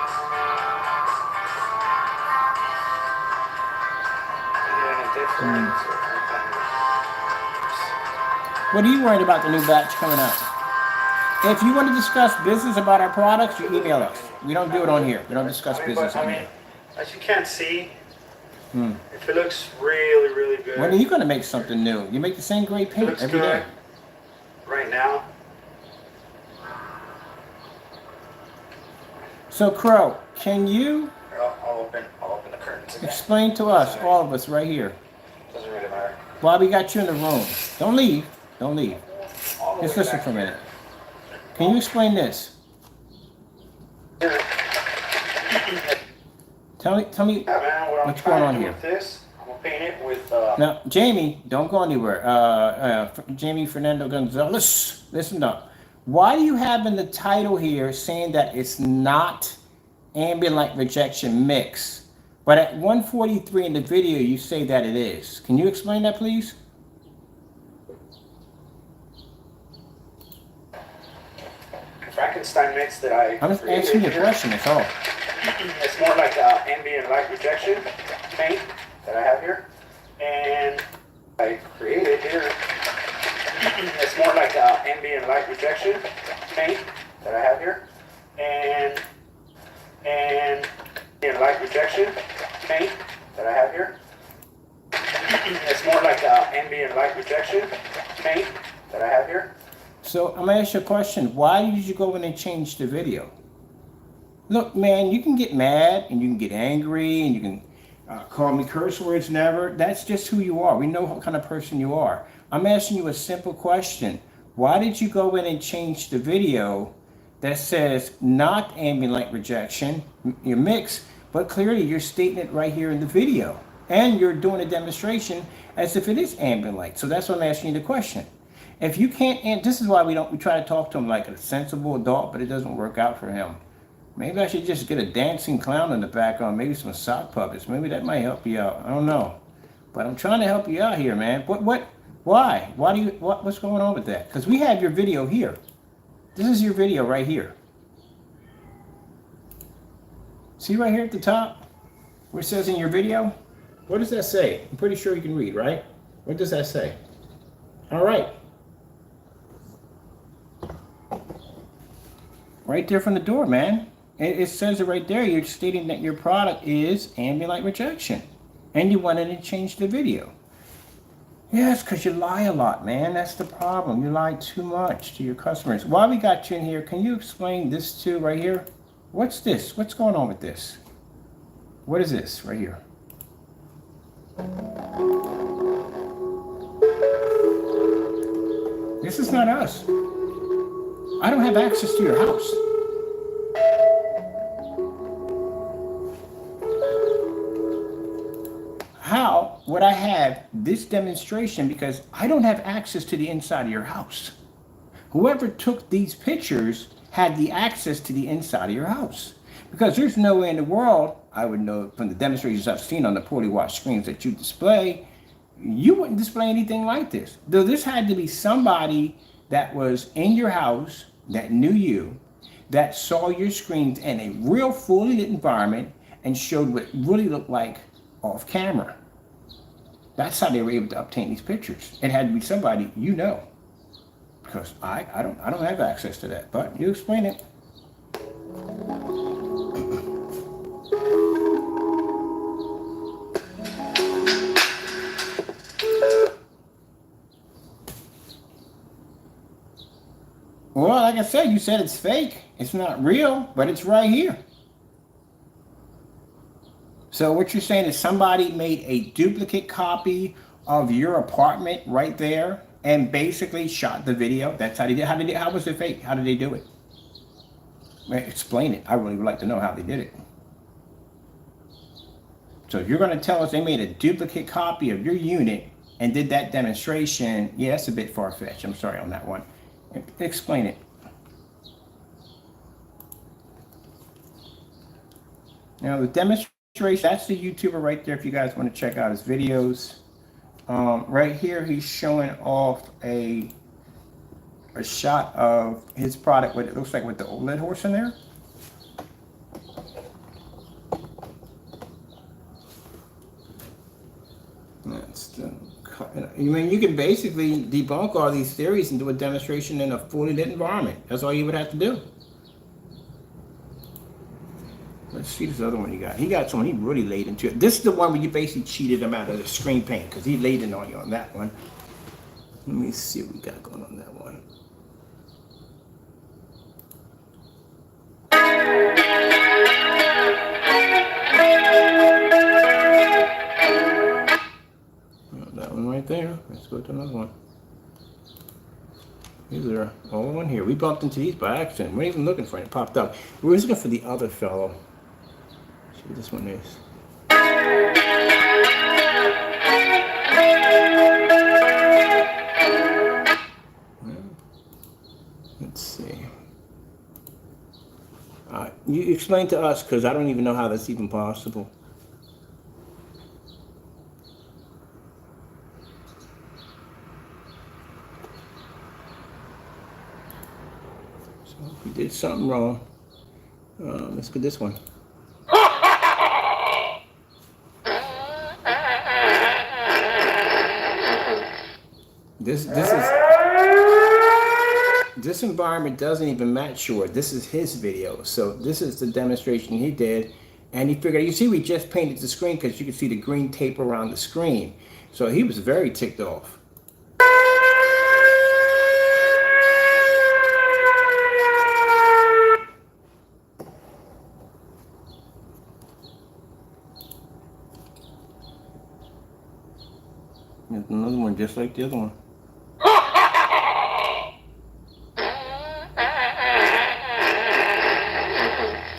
A: What are you worried about the new batch coming out? If you want to discuss business about our products, you email us. We don't do it on here. We don't discuss business on here.
B: As you can't see, if it looks really, really good.
A: When are you going to make something new? You make the same gray paint every day.
B: Right now.
A: So Crow, can you
B: I'll open the curtains again.
A: explain to us, all of us right here,
B: Doesn't really matter.
A: why we got you in the room? Don't leave. Don't leave.
B: All the
A: Just
B: way
A: listen
B: back
A: for a
B: here.
A: minute. Can you explain this? Tell me
B: Yeah, man, what I'm
A: what's going
B: trying
A: on
B: to do
A: here.
B: with this, I'm gonna paint it with
A: Now, Jamie, don't go anywhere. Jamie Fernando Gonzalez, listen up. Why do you have in the title here saying that it's not ambient light rejection mix, but at 143 in the video you say that it is? Can you explain that, please?
B: Frankenstein mix that
A: I'm just asking you a question, that's all.
B: It's more like ambient light rejection paint that I have here, and I created here. It's more like ambient light rejection paint that I have here, and ambient light rejection paint that I have here. It's more like ambient light rejection paint that I have here.
A: So I'm gonna ask you a question. Why did you go in and change the video? Look, man, you can get mad and you can get angry and you can call me curse words, never. That's just who you are. We know what kind of person you are. I'm asking you a simple question. Why did you go in and change the video that says not ambient light rejection, your mix, but clearly you're stating it right here in the video. And you're doing a demonstration as if it is ambient light. So that's why I'm asking you the question. If you can't, and this is why we try to talk to him like a sensible adult, but it doesn't work out for him. Maybe I should just get a dancing clown in the background, maybe some sock puppets. Maybe that might help you out. I don't know. But I'm trying to help you out here, man. Why? What's going on with that? Because we have your video here. This is your video right here. See right here at the top where it says in your video? What does that say? I'm pretty sure you can read, right? What does that say? All right. Right there from the door, man. It says it right there. You're stating that your product is ambient light rejection. And you wanted to change the video. Yes, because you lie a lot, man. That's the problem. You lie too much to your customers. While we got you in here, can you explain this too right here? What's this? What's going on with this? What is this right here? This is not us. I don't have access to your house. How would I have this demonstration? Because I don't have access to the inside of your house. Whoever took these pictures had the access to the inside of your house. Because there's no way in the world, I would know from the demonstrations I've seen on the poorly watched screens that you display, you wouldn't display anything like this. Though this had to be somebody that was in your house, that knew you, that saw your screens in a real fully lit environment and showed what really looked like off camera. That's how they were able to obtain these pictures. It had to be somebody you know. Because I don't have access to that, but you explain it. Well, like I said, you said it's fake. It's not real, but it's right here. So what you're saying is somebody made a duplicate copy of your apartment right there and basically shot the video. That's how they did. How was it fake? How did they do it? Explain it. I really would like to know how they did it. So if you're going to tell us they made a duplicate copy of your unit and did that demonstration, yeah, that's a bit far-fetched. I'm sorry on that one. Explain it. Now the demonstration, that's the YouTuber right there if you guys want to check out his videos. Right here he's showing off a shot of his product, what it looks like with the OLED horse in there. That's the, I mean, you can basically debunk all these theories and do a demonstration in a fully lit environment. That's all you would have to do. Let's see this other one he got. He got someone he really laid into it. This is the one where you basically cheated him out of the screen paint because he laid it on you on that one. Let me see what we got going on that one. That one right there. Let's go to another one. These are all in here. We bumped into these by accident. We weren't even looking for it. It popped up. We were looking for the other fellow. Let's see what this one is. Let's see. You explain to us, because I don't even know how that's even possible. So we did something wrong. Let's get this one. This environment doesn't even match yours. This is his video. So this is the demonstration he did. And he figured, you see, we just painted the screen because you can see the green tape around the screen. So he was very ticked off. There's another one just like the other one.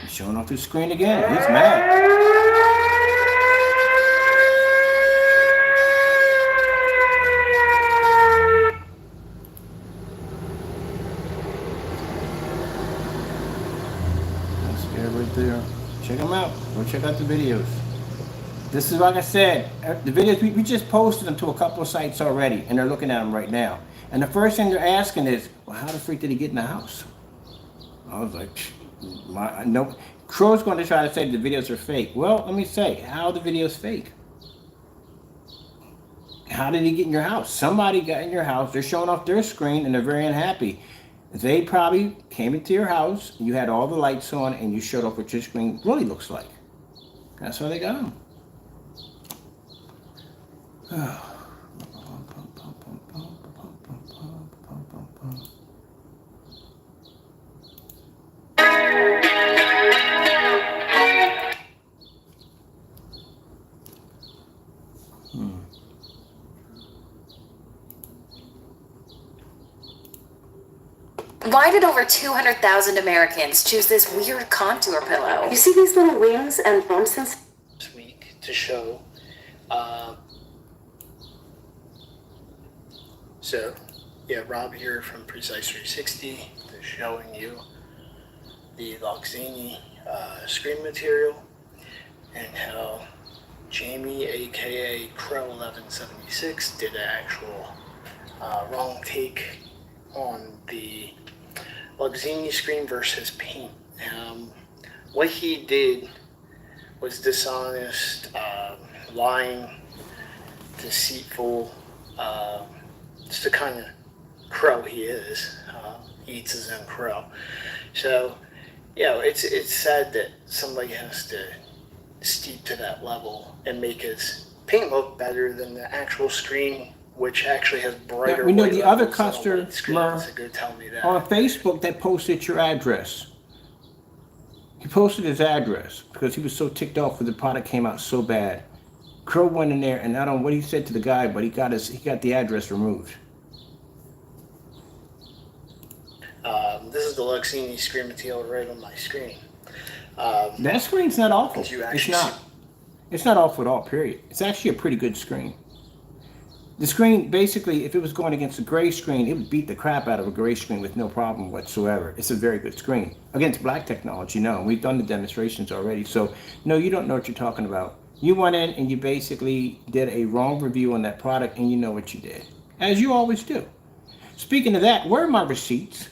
A: He's showing off the screen again. He's mad. That's it right there. Check them out. Go check out the videos. This is, like I said, the videos, we just posted them to a couple of sites already, and they're looking at them right now. And the first thing they're asking is, well, how the freak did he get in the house? I was like, no. Crow's going to try to say the videos are fake. Well, let me say, how are the videos fake? How did he get in your house? Somebody got in your house, they're showing off their screen, and they're very unhappy. They probably came into your house, you had all the lights on, and you showed off what your screen really looks like. That's how they got them.
E: Why did over 200,000 Americans choose this weird contour pillow?
F: You see these little wings and bumps and
G: this week to show. So, yeah, Rob here from Precise360 is showing you the Loxini screen material and how Jamie, aka Crow1176, did an actual wrong take on the Loxini screen versus paint. What he did was dishonest, lying, deceitful, just the kind of crow he is. He eats his own crow. So, you know, it's sad that somebody has to steep to that level and make his paint look better than the actual screen, which actually has brighter.
A: Now, we know
G: white
A: the other
G: levels on a
A: customer
G: white screen, so go tell me that.
A: on Facebook that posted your address. He posted his address because he was so ticked off when the product came out so bad. Crow went in there, and I don't know what he said to the guy, but he got the address removed.
G: This is the Loxini screen material right on my screen.
A: That screen's not awful.
G: You
A: It's
G: actually
A: not. It's not awful at all, period. It's actually a pretty good screen. The screen, basically, if it was going against a gray screen, it would beat the crap out of a gray screen with no problem whatsoever. It's a very good screen. Against black technology, no. We've done the demonstrations already. So, no, you don't know what you're talking about. You went in and you basically did a wrong review on that product, and you know what you did. As you always do. Speaking of that, where are my receipts?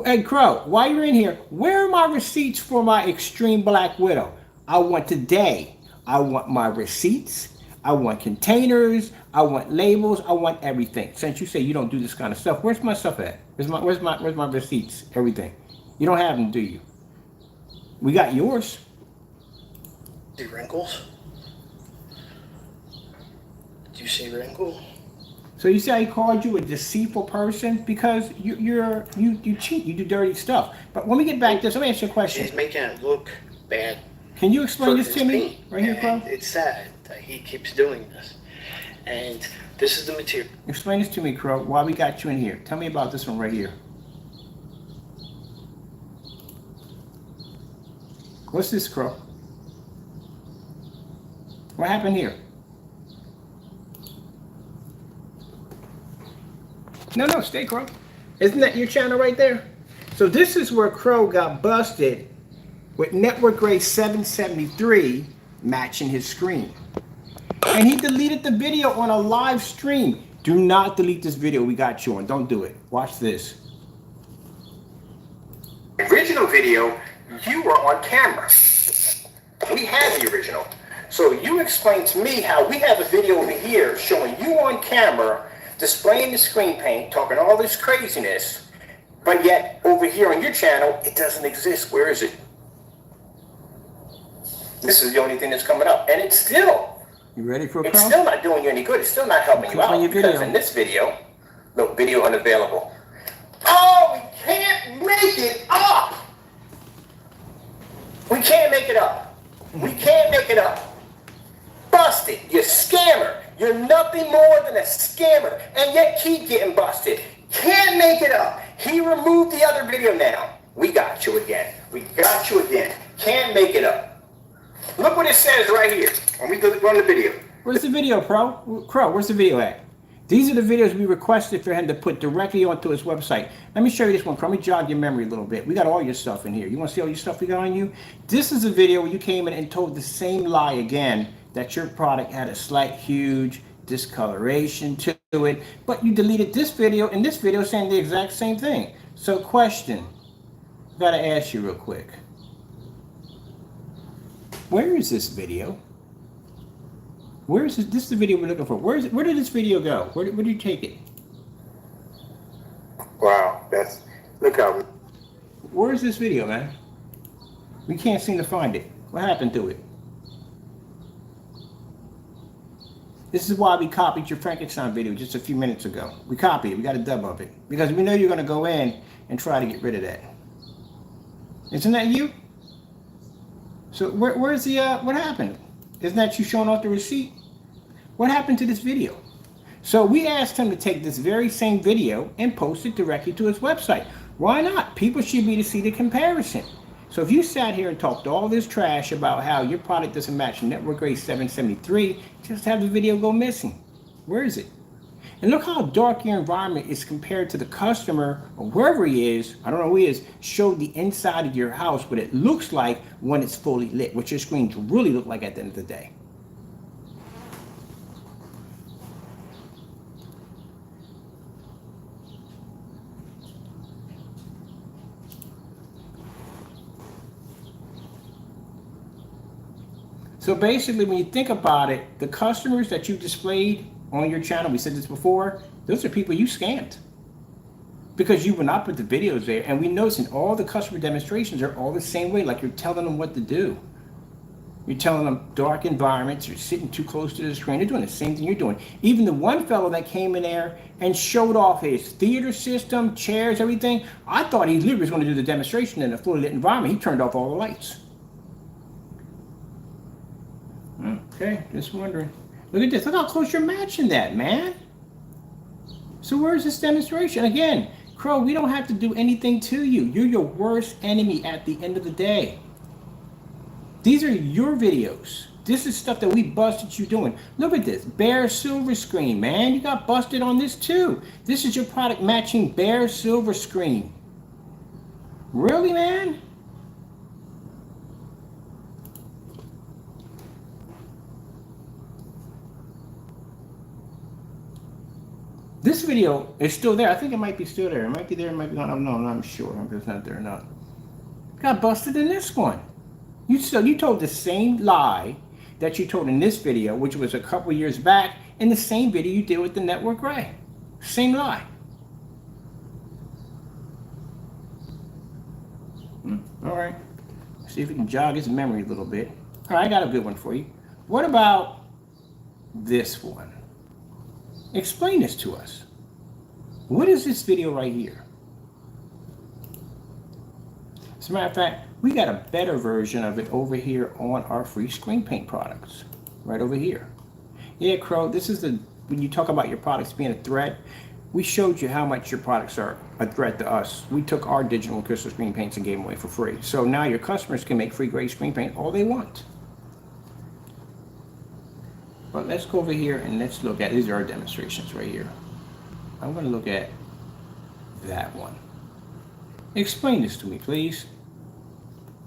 A: Hey, Crow, while you're in here, where are my receipts for my Extreme Black Widow? I want today. I want my receipts. I want containers. I want labels. I want everything. Since you say you don't do this kind of stuff, where's my stuff at? Where's my receipts? Everything. You don't have them, do you? We got yours.
G: See wrinkles? Do you see wrinkle?
A: So you say I called you a deceitful person because you cheat, you do dirty stuff. But when we get back to this, let me ask you a question.
G: He's making it look bad.
A: Can you explain this
G: his
A: to me?
G: paint.
A: Right here, Crow?
G: And it's sad that he keeps doing this. And this is the material.
A: Explain this to me, Crow, why we got you in here. Tell me about this one right here. What's this, Crow? What happened here? No, stay, Crow. Isn't that your channel right there? So this is where Crow got busted with Network Gray 773 matching his screen. And he deleted the video on a live stream. Do not delete this video we got you on. Don't do it. Watch this. Original video, you were on camera. We have the original. So you explain to me how we have a video over here showing you on camera displaying the screen paint, talking all this craziness, but yet over here on your channel, it doesn't exist. Where is it? This is the only thing that's coming up, and it's still. You ready for a
B: It's still not doing you any good. It's still not helping you out because in this video, look, video unavailable. Oh, we can't make it up. We can't make it up. We can't make it up. Busted, you scammer. You're nothing more than a scammer, and yet keep getting busted. Can't make it up. He removed the other video now. We got you again. We got you again. Can't make it up. Look what it says right here when we run the video.
A: Where's the video, Crow, where's the video at? These are the videos we requested for him to put directly onto his website. Let me show you this one, Crow. Let me jog your memory a little bit. We got all your stuff in here. You want to see all your stuff we got on you? This is a video where you came in and told the same lie again, that your product had a slight, huge discoloration to it, but you deleted this video and this video saying the exact same thing. So question, gotta ask you real quick. Where is this video? Where is this? This is the video we're looking for. Where is it? Where did this video go? Where did you take it?
B: Wow, that's, look how.
A: Where is this video, man? We can't seem to find it. What happened to it? This is why we copied your Frankenstein video just a few minutes ago. We copied it. We got a dub of it. Because we know you're going to go in and try to get rid of that. Isn't that you? So where's the, what happened? Isn't that you showing off the receipt? What happened to this video? So we asked him to take this very same video and post it directly to his website. Why not? People should be able to see the comparison. So if you sat here and talked all this trash about how your product doesn't match Network Gray 773, just have the video go missing. Where is it? And look how dark your environment is compared to the customer or wherever he is, I don't know who he is, showed the inside of your house what it looks like when it's fully lit, what your screens really look like at the end of the day. So basically, when you think about it, the customers that you displayed on your channel, we said this before, those are people you scammed. Because you will not put the videos there. And we notice in all the customer demonstrations are all the same way, like you're telling them what to do. You're telling them dark environments, you're sitting too close to the screen, they're doing the same thing you're doing. Even the one fellow that came in there and showed off his theater system, chairs, everything, I thought he literally was going to do the demonstration in a fully lit environment. He turned off all the lights. Okay, just wondering. Look at this. Look how close you're matching that, man. So where's this demonstration? Again, Crow, we don't have to do anything to you. You're your worst enemy at the end of the day. These are your videos. This is stuff that we busted you doing. Look at this. Bare silver screen, man. You got busted on this too. This is your product matching bare silver screen. Really, man? This video is still there. I think it might be still there. It might be there. It might be gone. I'm not sure if it's not there or not. Got busted in this one. You told the same lie that you told in this video, which was a couple years back, in the same video you did with the Network Gray. Same lie. All right. See if we can jog his memory a little bit. All right, I got a good one for you. What about this one? Explain this to us. What is this video right here? As a matter of fact, we got a better version of it over here on our free screen paint products. Right over here. Yeah, Crow, this is when you talk about your products being a threat, we showed you how much your products are a threat to us. We took our digital and crystal screen paints and gave them away for free. So now your customers can make free gray screen paint all they want. But let's go over here and let's look at, these are our demonstrations right here. I'm going to look at that one. Explain this to me, please.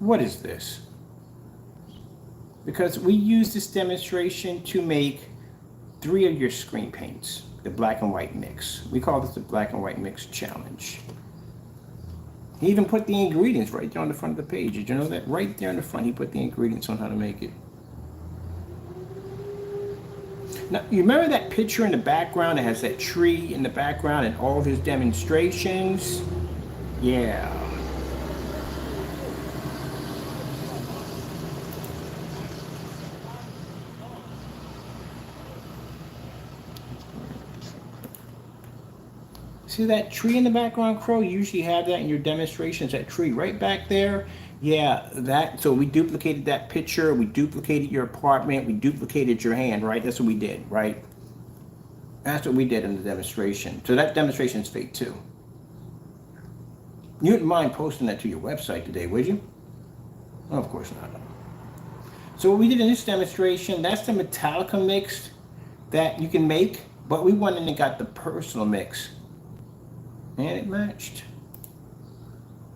A: What is this? Because we use this demonstration to make 3 of your screen paints, the black and white mix. We call this the black and white mix challenge. He even put the ingredients right there on the front of the page. Did you know that? Right there in the front, he put the ingredients on how to make it. Now, you remember that picture in the background that has that tree in the background and all of his demonstrations? Yeah. See that tree in the background, Crow? You usually have that in your demonstrations, that tree right back there. Yeah, so we duplicated that picture, we duplicated your apartment, we duplicated your hand, right? That's what we did, right? That's what we did in the demonstration. So that demonstration is fake too. You wouldn't mind posting that to your website today, would you? Oh, of course not. So what we did in this demonstration, that's the Metallica mix that you can make, but we went in and got the personal mix. And it matched.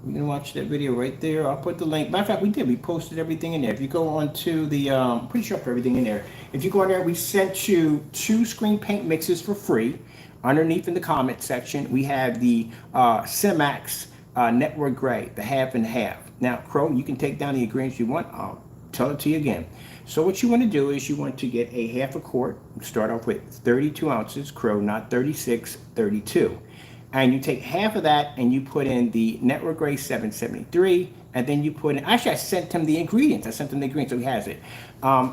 A: You can watch that video right there. I'll put the link. Matter of fact, we did. We posted everything in there. If you go on to the, I'm pretty sure I put everything in there. If you go in there, we sent you 2 screen paint mixes for free. Underneath in the comment section, we have the Cinemax Network Gray, the half and half. Now, Crow, you can take down the ingredients you want. I'll tell it to you again. So what you want to do is you want to get a half a quart. Start off with 32 ounces, Crow, not 36, 32. And you take half of that and you put in the Network Gray 773, and then you put in, actually I sent him the ingredients. I sent him the ingredients, so he has it.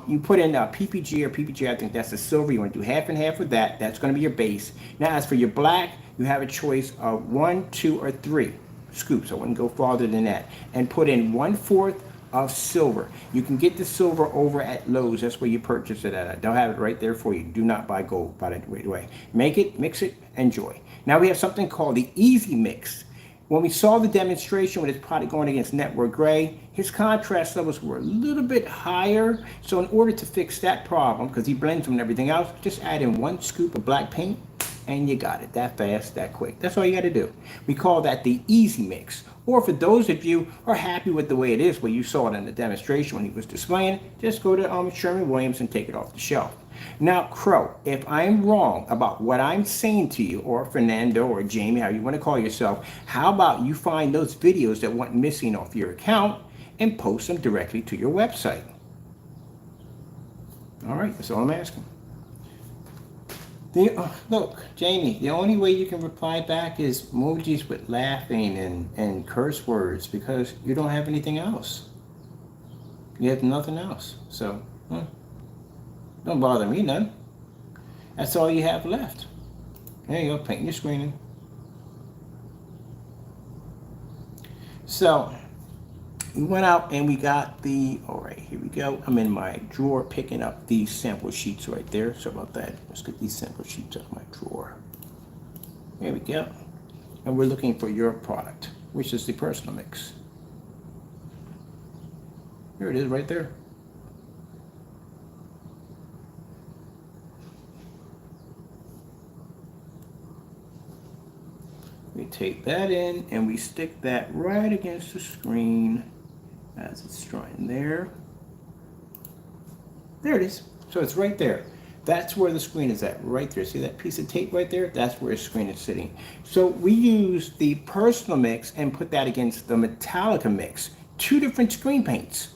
A: You put in PPG or PPG, I think that's the silver. You want to do half and half with that. That's going to be your base. Now as for your black, you have a choice of 1, 2, or 3 scoops. I wouldn't go farther than that. And put in 1/4 of silver. You can get the silver over at Lowe's. That's where you purchase it at. They'll have it right there for you. Do not buy gold, by the way. Make it, mix it, enjoy. Now we have something called the Easy Mix. When we saw the demonstration with his product going against Network Gray, his contrast levels were a little bit higher. So in order to fix that problem, because he blends them and everything else, just add in 1 scoop of black paint and you got it. That fast, that quick. That's all you got to do. We call that the Easy Mix. Or for those of you who are happy with the way it is, where you saw it in the demonstration when he was displaying it, just go to Sherwin Williams and take it off the shelf. Now, Crow, if I'm wrong about what I'm saying to you, or Fernando or Jamie, how you want to call yourself, how about you find those videos that went missing off your account and post them directly to your website? All right, that's all I'm asking. Look, Jamie, the only way you can reply back is emojis with laughing and curse words, because you don't have anything else. You have nothing else. So, don't bother me none. That's all you have left. There you go, paint your screen. So, we went out and we got all right, here we go. I'm in my drawer picking up these sample sheets right there. Sorry about that. Let's get these sample sheets out of my drawer. There we go. And we're looking for your product, which is the personal mix. Here it is right there. We take that in and we stick that right against the screen as it's drawing there. There it is. So it's right there. That's where the screen is at, right there. See that piece of tape right there? That's where the screen is sitting. So we use the personal mix and put that against the Metallica mix. 2 different screen paints.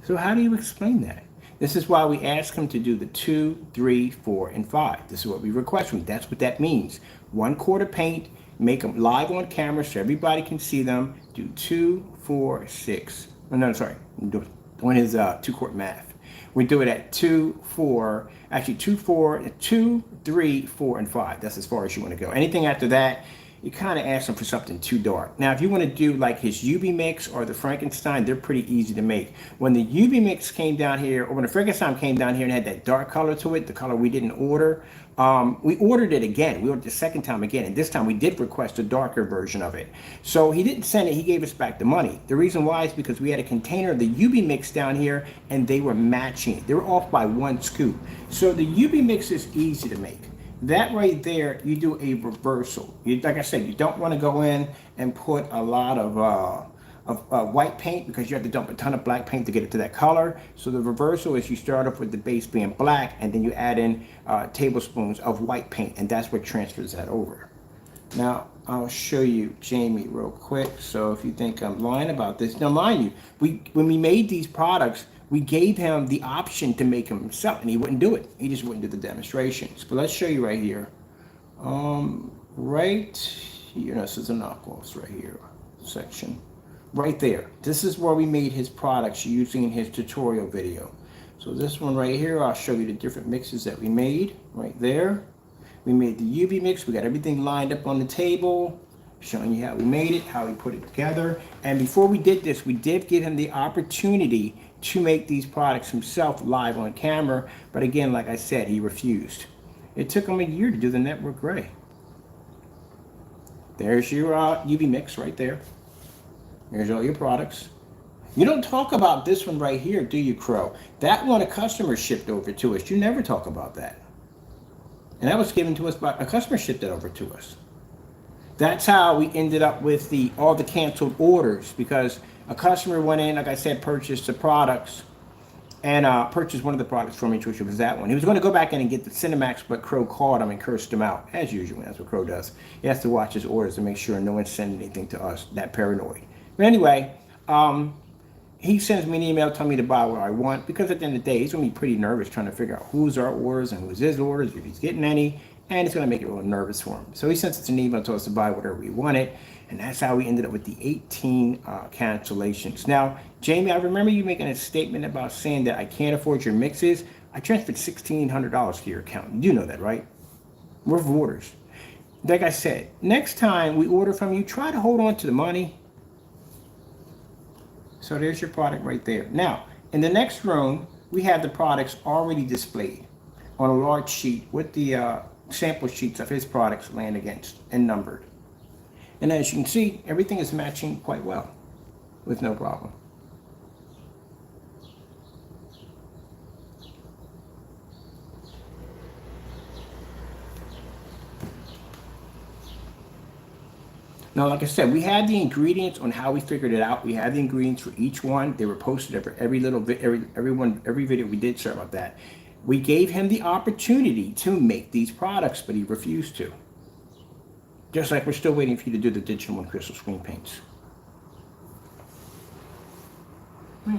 A: So how do you explain that? This is why we ask him to do the 2, 3, 4, and 5. This is what we request from him. That's what that means. 1/4 paint, make them live on camera so everybody can see them. Do 2, 4, 6. Oh, no, sorry. Doing his 2-quart math. We do it at 2, 4, actually 2, 4, 2, 3, 4, and 5. That's as far as you want to go. Anything after that, you kind of ask them for something too dark. Now, if you want to do like his UB mix or the Frankenstein, they're pretty easy to make. When the UB mix came down here, or when the Frankenstein came down here and had that dark color to it, the color we didn't order, we ordered it again. We ordered the second time again, and this time we did request a darker version of it. So he didn't send it, he gave us back the money. The reason why is because we had a container of the UB mix down here, and they were matching. They were off by 1 scoop. So the UB mix is easy to make. That right there, you do a reversal. Like I said, you don't want to go in and put a lot of white paint, because you have to dump a ton of black paint to get it to that color. So the reversal is you start off with the base being black, and then you add in tablespoons of white paint, and that's what transfers that over. Now, I'll show you Jamie real quick. So if you think I'm lying about this, now mind you, when we made these products, we gave him the option to make them himself, and he wouldn't do it. He just wouldn't do the demonstrations. But let's show you right here. Right here, this is a knockoffs right here section. Right there. This is where we made his products using his tutorial video. So this one right here, I'll show you the different mixes that we made right there. We made the UV mix. We got everything lined up on the table, showing you how we made it, how we put it together. And before we did this, we did give him the opportunity to make these products himself live on camera, but again, like I said, he refused. It took him a year to do the Network Gray. There's your UV mix right there. There's all your products. You don't talk about this one right here, do you, Crow? That one a customer shipped over to us. You never talk about that. And that was given to us by a customer, shipped it over to us. That's how we ended up with all the canceled orders, because a customer went in, like I said, purchased the products, and purchased one of the products from me, which was that one. He was going to go back in and get the Cinemax, but Crow called him and cursed him out, as usual. That's what Crow does. He has to watch his orders to make sure no one's sending anything to us, that paranoid. But anyway, he sends me an email telling me to buy what I want, because at the end of the day, he's going to be pretty nervous trying to figure out who's our orders and who's his orders, if he's getting any, and it's going to make it real nervous for him. So he sends us an email, told us to buy whatever we wanted. And that's how we ended up with the 18 cancellations. Now, Jamie, I remember you making a statement about saying that I can't afford your mixes. I transferred $1,600 to your account. You know that, right? We're orders. like I said, next time we order from you, try to hold on to the money. So there's your product right there. Now, in the next room, we have the products already displayed on a large sheet with the sample sheets of his products laying against and numbered. And as you can see, everything is matching quite well with no problem. Now, like I said, we had the ingredients on how we figured it out. We had the ingredients for each one. They were posted every video we did. Sorry about that. We gave him the opportunity to make these products, but he refused to. Just like we're still waiting for you to do the digital and crystal screen paints. Yeah.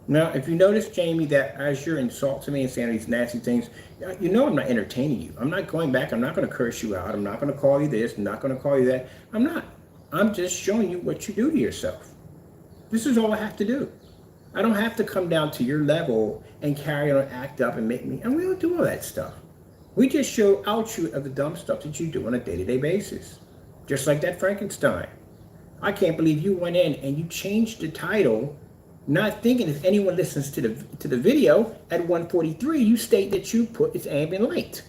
A: Now, if you notice, Jamie, that as you're insulting me and saying these nasty things, you know I'm not entertaining you. I'm not going back. I'm not going to curse you out. I'm not going to call you this. I'm not going to call you that. I'm not. I'm just showing you what you do to yourself. This is all I have to do. I don't have to come down to your level and carry on, act up, and make me. And we don't do all that stuff. We just show outshoot of the dumb stuff that you do on a day-to-day basis. Just like that Frankenstein. I can't believe you went in and you changed the title, not thinking if anyone listens to the video at 1:43, you state that you put it's ambient light.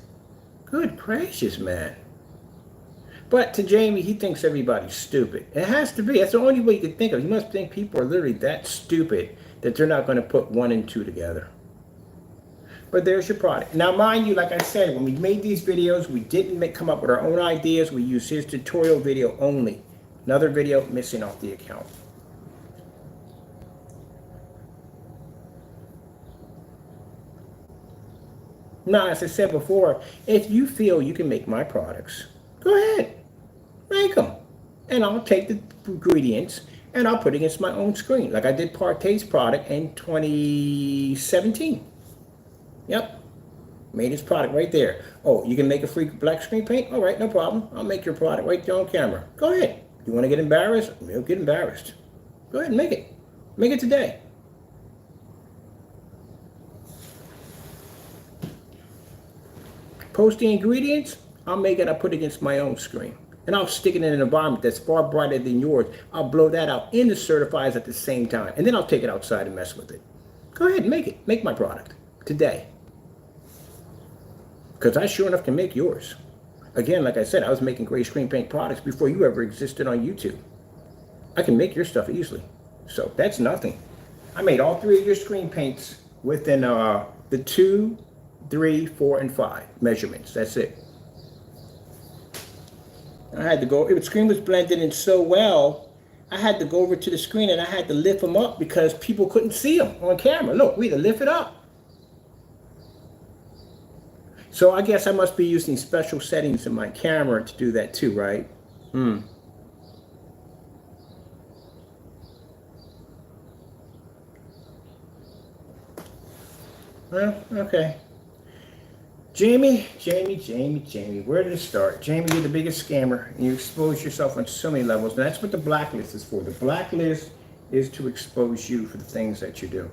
A: Good gracious, man. But to Jamie, he thinks everybody's stupid. It has to be. That's the only way you can think of it. You must think people are literally that stupid that they're not going to put 1 and 2 together. But there's your product. Now, mind you, like I said, when we made these videos, we didn't come up with our own ideas. We used his tutorial video only. Another video missing off the account. Now, as I said before, if you feel you can make my products, go ahead, make them. And I'll take the ingredients and I'll put it against my own screen. Like I did Partay's product in 2017. Yep, made his product right there. Oh, you can make a free black screen paint? All right, no problem. I'll make your product right there on camera. Go ahead. You want to get embarrassed? You'll get embarrassed. Go ahead and make it. Make it today. Post the ingredients, I'll make it, I'll put it against my own screen. And I'll stick it in an environment that's far brighter than yours. I'll blow that out in the certifiers at the same time. And then I'll take it outside and mess with it. Go ahead and make it. Make my product today. Because I sure enough can make yours. Again, like I said, I was making gray screen paint products before you ever existed on YouTube. I can make your stuff easily. So that's nothing. I made all 3 of your screen paints within the 2, 3, 4, and 5 measurements. That's it. I had to go, the screen was blended in so well, I had to go over to the screen and I had to lift them up because people couldn't see them on camera. Look, we had to lift it up. So I guess I must be using special settings in my camera to do that too, right? Well, okay. Jamie, where did it start? Jamie, you're the biggest scammer, and you expose yourself on so many levels, and that's what the blacklist is for. The blacklist is to expose you for the things that you do.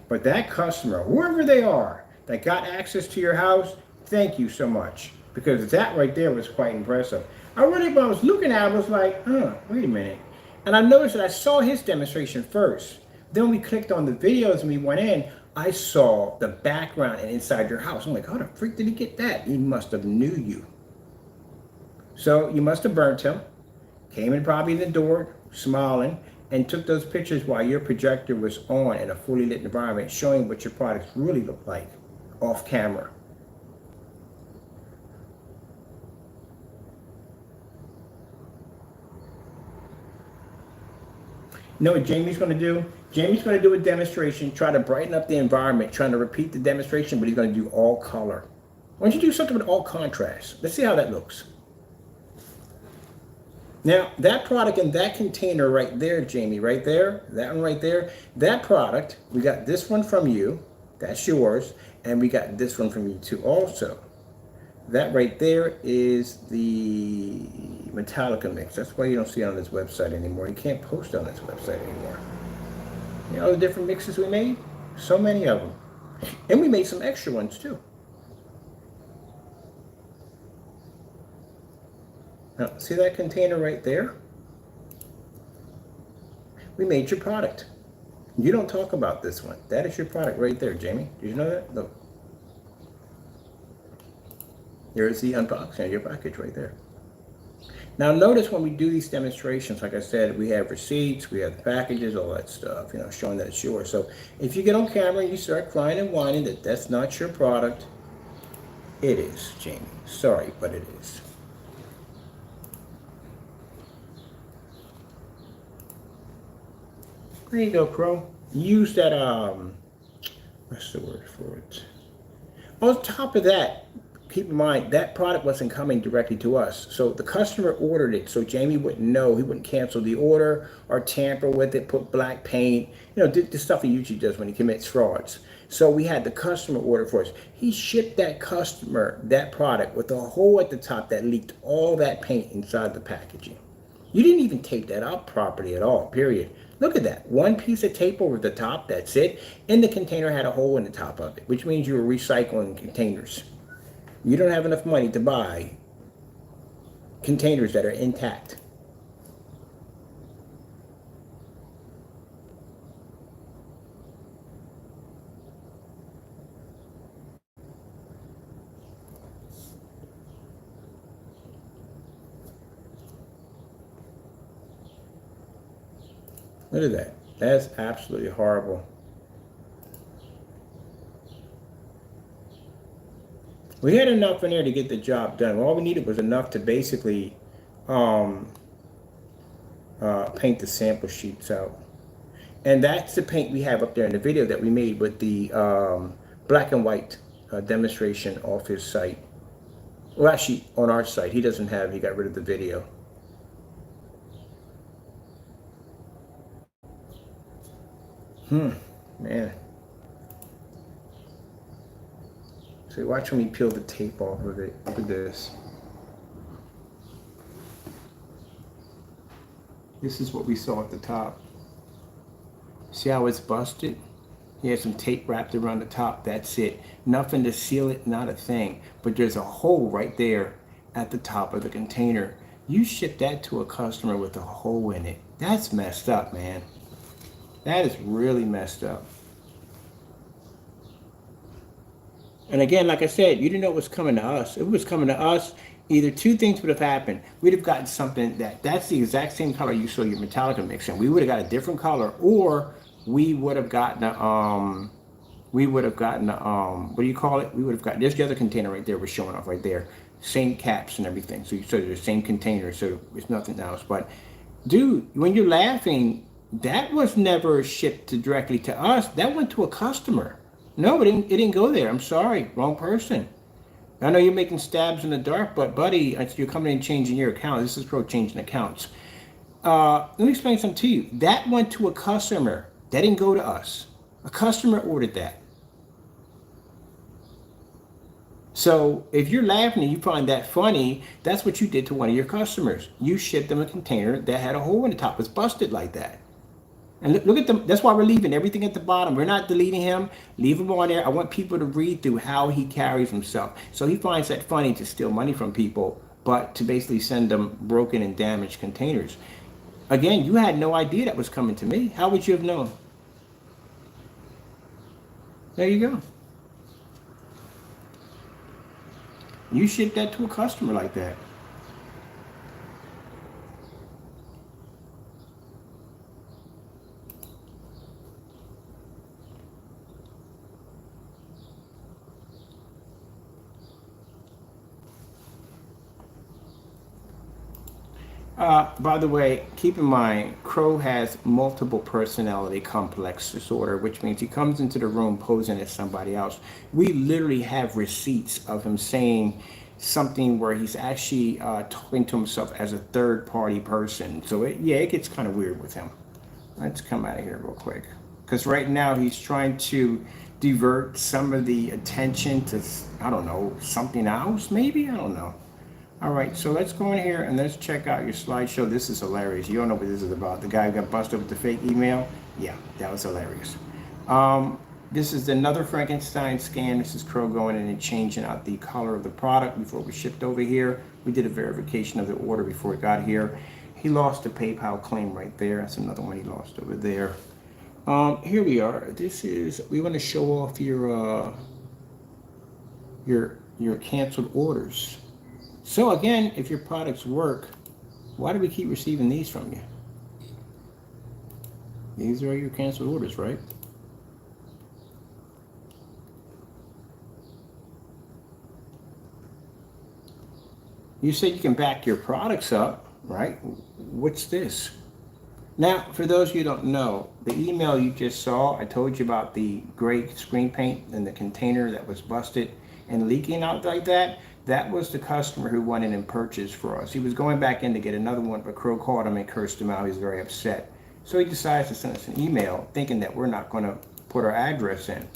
A: But that customer, whoever they are, that got access to your house, thank you so much, because that right there was quite impressive. I was looking at it, I was like, wait a minute. And I noticed that I saw his demonstration first. Then we clicked on the videos and we went in, I saw the background and inside your house. I'm like, how the freak did he get that? He must have knew you. So you must have burnt him, came in probably the door, smiling, and took those pictures while your projector was on in a fully lit environment, showing what your products really look like off camera. You know what Jamie's going to do? Jamie's going to do a demonstration, try to brighten up the environment, trying to repeat the demonstration, but he's going to do all color. Why don't you do something with all contrast? Let's see how that looks. Now, that product in that container right there, Jamie, right there, that one right there, that product, we got this one from you, that's yours, and we got this one from you too also. That right there is the Metallica mix. That's why you don't see it on this website anymore. You can't post on this website anymore. You know the different mixes we made? So many of them. And we made some extra ones too. Now, see that container right there? We made your product. You don't talk about this one. That is your product right there, Jamie. Did you know that? Look. Here's the unboxing of your package right there. Now notice when we do these demonstrations, like I said, we have receipts, we have the packages, all that stuff, you know, showing that it's yours. So if you get on camera and you start crying and whining that that's not your product, it is, Jamie. Sorry, but it is. There you go, Crow. Use that, what's the word for it? On top of that, keep in mind, that product wasn't coming directly to us. So the customer ordered it, so Jamie wouldn't know. He wouldn't cancel the order or tamper with it, put black paint. You know, the stuff he usually does when he commits frauds. So we had the customer order for us. He shipped that customer that product with a hole at the top that leaked all that paint inside the packaging. You didn't even tape that up properly at all, period. Look at that. One piece of tape over the top, that's it. And the container had a hole in the top of it, which means you were recycling containers. You don't have enough money to buy containers that are intact. Look at that. That's absolutely horrible. We had enough in there to get the job done. All we needed was enough to basically paint the sample sheets out. And that's the paint we have up there in the video that we made with the black and white demonstration off his site. Well, actually, on our site. He doesn't have, he got rid of the video. Man. So watch when we peel the tape off of it. Look at this. This is what we saw at the top. See how it's busted? He has some tape wrapped around the top. That's it. Nothing to seal it, not a thing. But there's a hole right there at the top of the container. You ship that to a customer with a hole in it. That's messed up, man. That is really messed up. And again, like I said, you didn't know it was coming to us. If it was coming to us, either two things would have happened. We'd have gotten something that's the exact same color you saw your Metallica mix in. We would have got a different color, or we would have gotten a, what do you call it? We would have gotten, there's the other container right there we're showing off right there. Same caps and everything. So they're the same container, so it's nothing else. But dude, when you're laughing, that was never shipped directly to us. That went to a customer. No, it didn't go there. I'm sorry, wrong person. I know you're making stabs in the dark, but buddy, you're coming in and changing your account. This is Pro changing accounts. Let me explain something to you. That went to a customer. That didn't go to us. A customer ordered that. So if you're laughing and you find that funny, that's what you did to one of your customers. You shipped them a container that had a hole in the top. It's busted like that. And look at them. That's why we're leaving everything at the bottom. We're not deleting him. Leave him on there. I want people to read through how he carries himself. So he finds that funny to steal money from people, but to basically send them broken and damaged containers. Again, you had no idea that was coming to me. How would you have known? There you go. You ship that to a customer like that. By the way, keep in mind, Crow has multiple personality complex disorder, which means he comes into the room posing as somebody else. We literally have receipts of him saying something where he's actually talking to himself as a third-party person. So it gets kind of weird with him. Let's come out of here real quick. Because right now he's trying to divert some of the attention to, I don't know, something else maybe? I don't know. All right, so let's go in here and let's check out your slideshow. This is hilarious. You don't know what this is about. The guy who got busted with the fake email. Yeah, that was hilarious. This is another Frankenstein scan. This is Crow going in and changing out the color of the product before we shipped over here. We did a verification of the order before it got here. He lost the PayPal claim right there. That's another one he lost over there. Here we are. This is, we want to show off your canceled orders. So again, if your products work, why do we keep receiving these from you? These are your canceled orders, right? You said you can back your products up, right? What's this? Now, for those of you who don't know, the email you just saw, I told you about the gray screen paint and the container that was busted and leaking out like that. That was the customer who went in and purchased for us. He was going back in to get another one, but Crow called him and cursed him out. He was very upset. So he decides to send us an email thinking that we're not going to put our address in.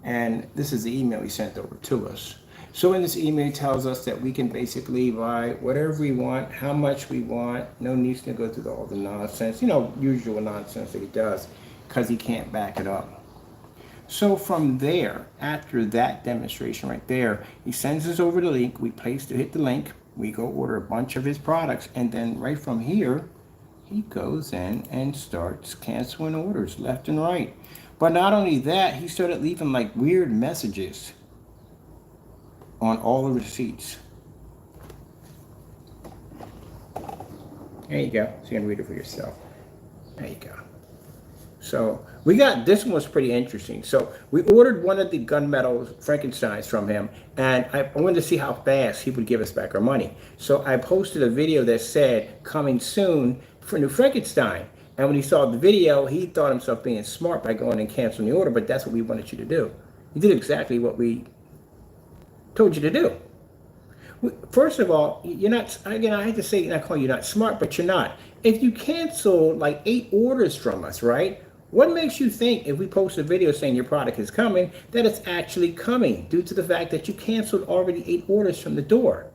A: And this is the email he sent over to us. So in this email, he tells us that we can basically buy whatever we want, how much we want. No need to go through all the nonsense, you know, usual nonsense that he does, because he can't back it up. So from there, after that demonstration right there, he sends us over the link. We hit the link. We go order a bunch of his products. And then right from here, he goes in and starts canceling orders left and right. But not only that, he started leaving like weird messages on all the receipts. There you go. So you can read it for yourself. There you go. So we got, this one was pretty interesting. So we ordered one of the gunmetal Frankensteins from him, and I wanted to see how fast he would give us back our money. So I posted a video that said, coming soon for new Frankenstein. And when he saw the video, he thought himself being smart by going and canceling the order, but that's what we wanted you to do. You did exactly what we told you to do. First of all, you're not, again, I hate to say, not calling you not smart, but you're not. If you cancel like 8 orders from us, right? What makes you think if we post a video saying your product is coming, that it's actually coming due to the fact that you canceled already 8 orders from the door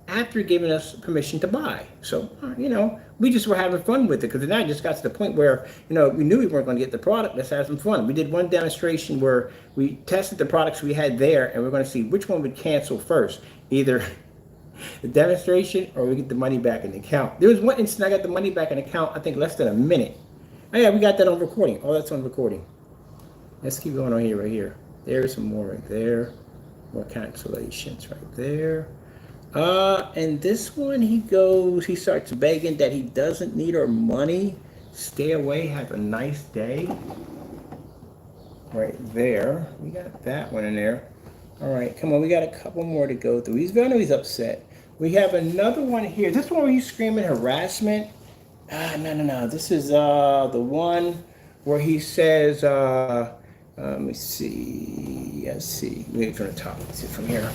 A: after giving us permission to buy? So, you know, we just were having fun with it, because now it just got to the point where, you know, we knew we weren't going to get the product. Let's have some fun. We did one demonstration where we tested the products we had there, and we're going to see which one would cancel first. Either the demonstration or we get the money back in the account. There was one instant I got the money back in the account, I think less than a minute. Oh yeah, we got that on recording. Oh, that's on recording. Let's keep going on here, right here. There's some more right there. More cancellations right there. And this one, he starts begging that he doesn't need our money. Stay away, have a nice day. Right there. We got that one in there. All right, come on, we got a couple more to go through. I know he's upset. We have another one here. This one where he's screaming harassment. No. This is the one where he says, let me see. Let's see. Wait from the top. Let's see from here.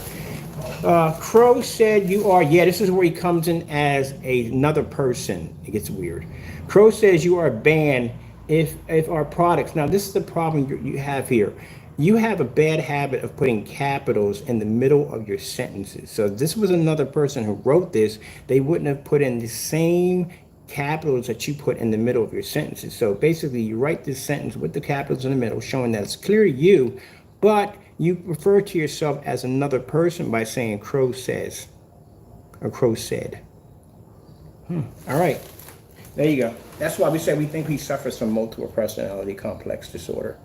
A: Crow said you are, yeah, this is where he comes in as another person. It gets weird. Crow says you are banned if our products, now this is the problem you have here. You have a bad habit of putting capitals in the middle of your sentences. So if this was another person who wrote this, they wouldn't have put in the same capitals that you put in the middle of your sentences. So basically you write this sentence with the capitals in the middle, showing that it's clear you, but you refer to yourself as another person by saying Crow says, or Crow said. All right, there you go. That's why we say we think he suffers from multiple personality complex disorder.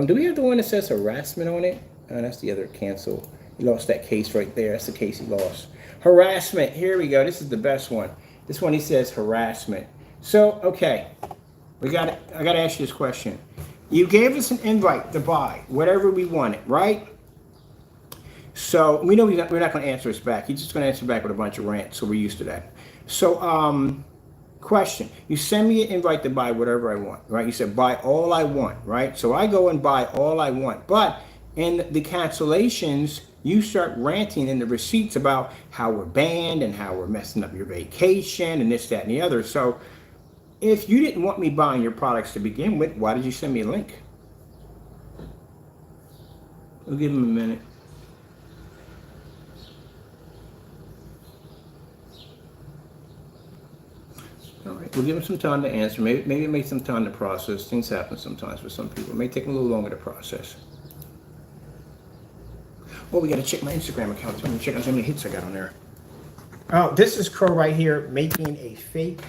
A: Do we have the one that says harassment on it? That's the other cancel. He lost that case right there. That's the case he lost. Harassment. Here we go. This is the best one. This one he says harassment. So, okay. I got to ask you this question. You gave us an invite to buy whatever we wanted, right? So we know we're not going to answer us back. He's just going to answer back with a bunch of rants, so we're used to that. So, question. You send me an invite to buy whatever I want, right? You said buy all I want, right? So I go and buy all I want. But in the cancellations, you start ranting in the receipts about how we're banned and how we're messing up your vacation and this, that, and the other. So if you didn't want me buying your products to begin with, why did you send me a link? We'll give him a minute. All right, we'll give him some time to answer. Maybe it makes some time to process. Things happen sometimes for some people. It may take a little longer to process. Oh, we got to check my Instagram account. Let me check out how many hits I got on there. Oh, this is Crow right here making a fake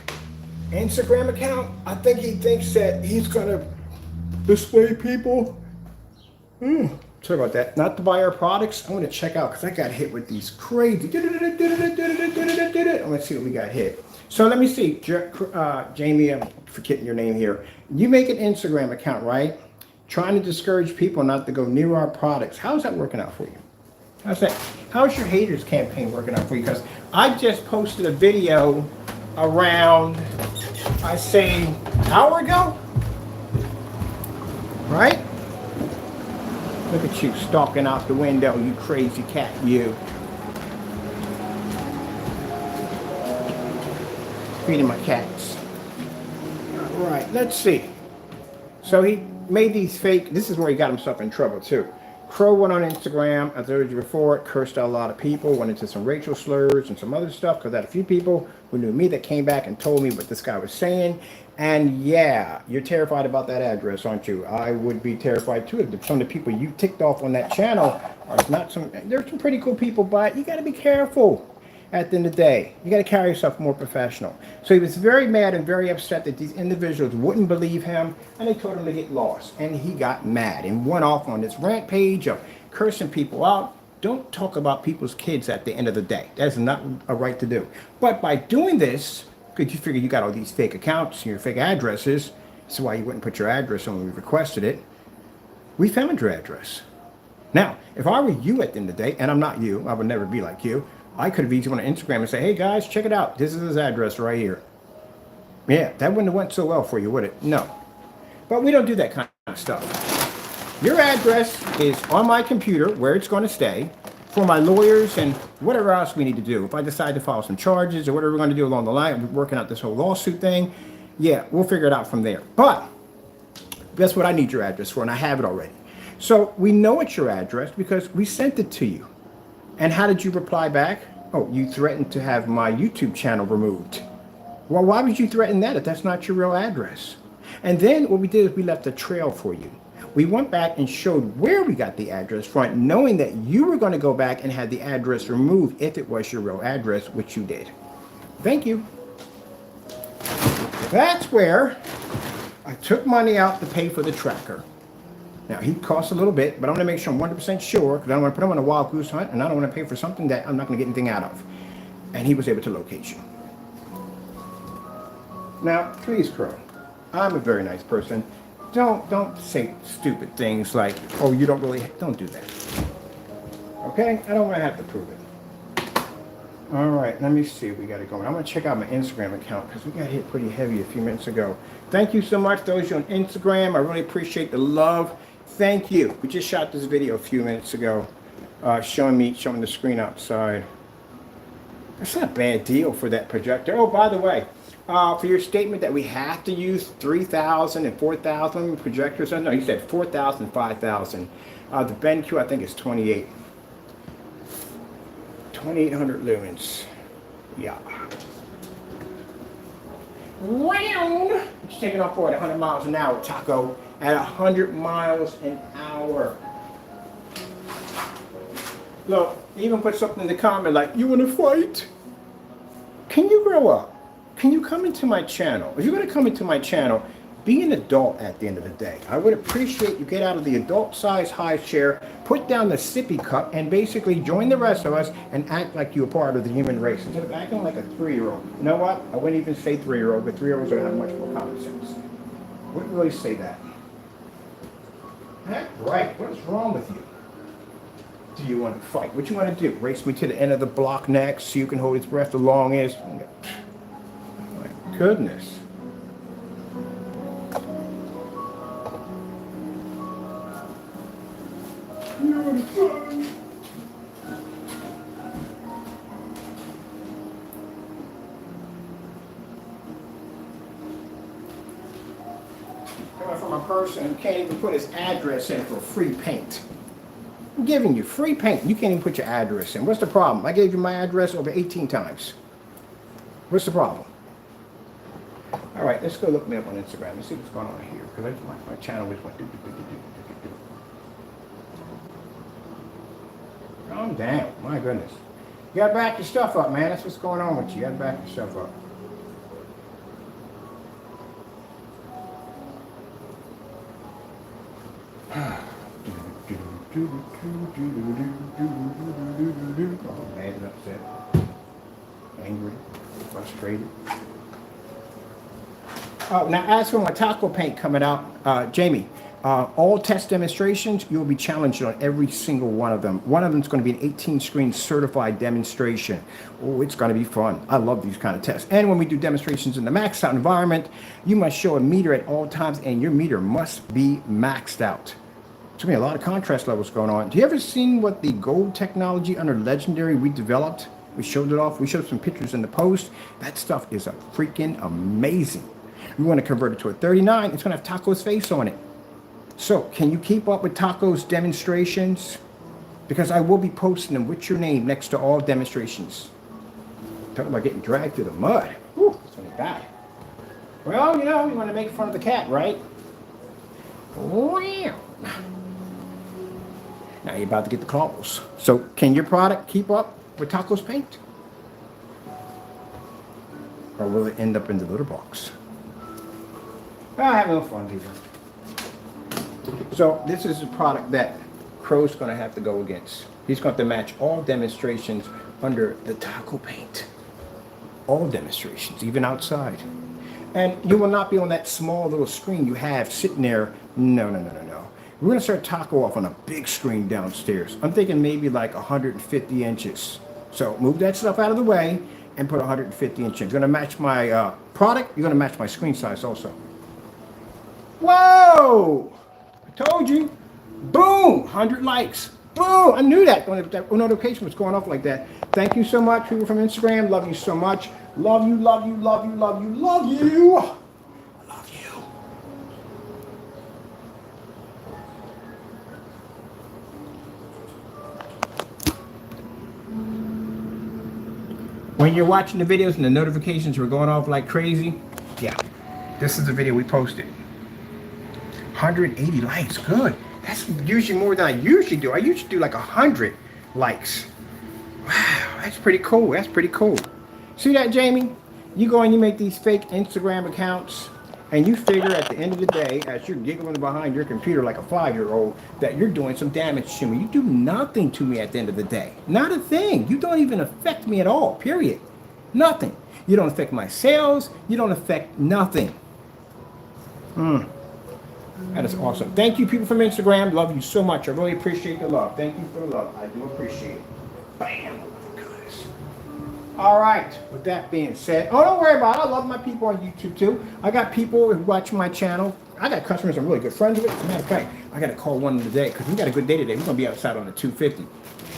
A: Instagram account. I think he thinks that he's going to display people. Sorry about that. Not to buy our products. I want to check out because I got hit with these crazy. I'm going to see what we got hit. So let me see. Jamie, I'm forgetting your name here. You make an Instagram account, right? Trying to discourage people not to go near our products. How's that working out for you? How's your haters campaign working out for you? Because I just posted a video around, I say, an hour ago, right? Look at you stalking out the window, you crazy cat, you. Feeding my cats. All right, let's see. So he made these fake, this is where he got himself in trouble too. Crow went on Instagram, I told you before, it cursed out a lot of people, went into some racial slurs and some other stuff, because I had a few people who knew me that came back and told me what this guy was saying. And yeah, you're terrified about that address, aren't you? I would be terrified too if some of the people you ticked off on that channel are not some, there's some pretty cool people, but you got to be careful. At the end of the day, you got to carry yourself more professional. So he was very mad and very upset that these individuals wouldn't believe him, and they told him to get lost. And he got mad and went off on this rant page of cursing people out. Don't talk about people's kids at the end of the day. That's not a right to do. But by doing this, because you figure you got all these fake accounts and your fake addresses, that's why you wouldn't put your address on when we requested it. We found your address. Now, if I were you at the end of the day, and I'm not you, I would never be like you, I could have easily went on Instagram and say, hey guys, check it out. This is his address right here. Yeah, that wouldn't have went so well for you, would it? No. But we don't do that kind of stuff. Your address is on my computer where it's going to stay for my lawyers and whatever else we need to do. If I decide to file some charges or whatever we're going to do along the line, we're working out this whole lawsuit thing. Yeah, we'll figure it out from there. But that's what I need your address for, and I have it already. So we know it's your address because we sent it to you. And how did you reply back? Oh, you threatened to have my YouTube channel removed. Well, why would you threaten that if that's not your real address? And then what we did is we left a trail for you. We went back and showed where we got the address from, knowing that you were going to go back and have the address removed if it was your real address, which you did. Thank you. That's where I took money out to pay for the tracker. Now, he costs a little bit, but I'm going to make sure I'm 100% sure, because I don't want to put him on a wild goose hunt, and I don't want to pay for something that I'm not going to get anything out of. And he was able to locate you. Now, please, Crow, I'm a very nice person. Don't say stupid things like, oh, you don't really, don't do that. Okay? I don't want to have to prove it. All right, let me see what we got it going. I'm going to check out my Instagram account, because we got hit pretty heavy a few minutes ago. Thank you so much, those of you on Instagram. I really appreciate the love. Thank you. We just shot this video a few minutes ago, showing the screen outside. That's not a bad deal for that projector. Oh, by the way, for your statement that we have to use 3,000 and 4,000 projectors, no, you said 4,000, 5,000. The BenQ, I think, is 28. 2,800 lumens. Yeah. Wow. It's taking off for 100 miles an hour, Taco. At 100 miles an hour. Look, even put something in the comment like, you want to fight? Can you grow up? Can you come into my channel? If you're going to come into my channel, be an adult at the end of the day. I would appreciate you get out of the adult size high chair, put down the sippy cup, and basically join the rest of us and act like you're part of the human race instead of acting like a 3-year-old. You know what? I wouldn't even say 3-year-old, but 3-year-olds don't have much more common sense. Wouldn't really say that. That's right. What is wrong with you? Do you want to fight? What you want to do? Race me to the end of the block next so you can hold his breath as long as... My goodness. You're fun. Coming from a person who can't even put his address in for free paint. I'm giving you free paint. You can't even put your address in. What's the problem? I gave you my address over 18 times. What's the problem? All right, let's go look me up on Instagram and see what's going on here, because my channel was went. Calm down, my goodness. You gotta back your stuff up, man. That's what's going on with you. You gotta back your stuff up. Oh, mad and upset. Angry. Frustrated. Now as for my taco paint coming out, Jamie, all test demonstrations, you'll be challenged on every single one of them. One of them is going to be an 18-screen certified demonstration. Oh, it's going to be fun. I love these kind of tests. And when we do demonstrations in the maxed out environment, you must show a meter at all times, and your meter must be maxed out. There's going to be a lot of contrast levels going on. Do you ever seen what the gold technology under Legendary we developed? We showed it off. We showed some pictures in the post. That stuff is a freaking amazing. We want to convert it to a 39. It's going to have Taco's face on it. So, can you keep up with Taco's demonstrations? Because I will be posting them with your name next to all demonstrations. Talking about getting dragged through the mud. Whew, that's really bad. Well, you know, you want to make fun of the cat, right? Wow. Now you're about to get the claws. So, can your product keep up with Taco's paint? Or will it end up in the litter box? Well, have no fun, people. So this is a product that Crow's going to have to go against. He's going to match all demonstrations under the taco paint. All demonstrations, even outside. And you will not be on that small little screen you have sitting there. No. We're going to start taco off on a big screen downstairs. I'm thinking maybe like 150 inches. So move that stuff out of the way and put 150 inches. You're going to match my product. You're going to match my screen size also. Whoa! I told you. Boom! 100 likes. Boom! I knew that when that notification was going off like that. Thank you so much, people from Instagram. Love you so much. Love you, love you, love you, love you, love you. I love you. When you're watching the videos and the notifications were going off like crazy, yeah, this is the video we posted. 180 likes, good. That's usually more than I usually do. I usually do like 100 likes. Wow, that's pretty cool. That's pretty cool. See that, Jamie? You go and you make these fake Instagram accounts, and you figure at the end of the day, as you're giggling behind your computer like a 5-year-old, that you're doing some damage to me. You do nothing to me at the end of the day. Not a thing. You don't even affect me at all, period. Nothing. You don't affect my sales. You don't affect nothing. That is awesome. Thank you, people from Instagram. Love you so much. I really appreciate the love. Thank you for the love. I do appreciate it. Bam. Guys. All right. With that being said, oh, don't worry about it. I love my people on YouTube too. I got people who watch my channel. I got customers I'm really good friends with. As a matter of fact, I got to call one today because we got a good day today. We're going to be outside on the 250.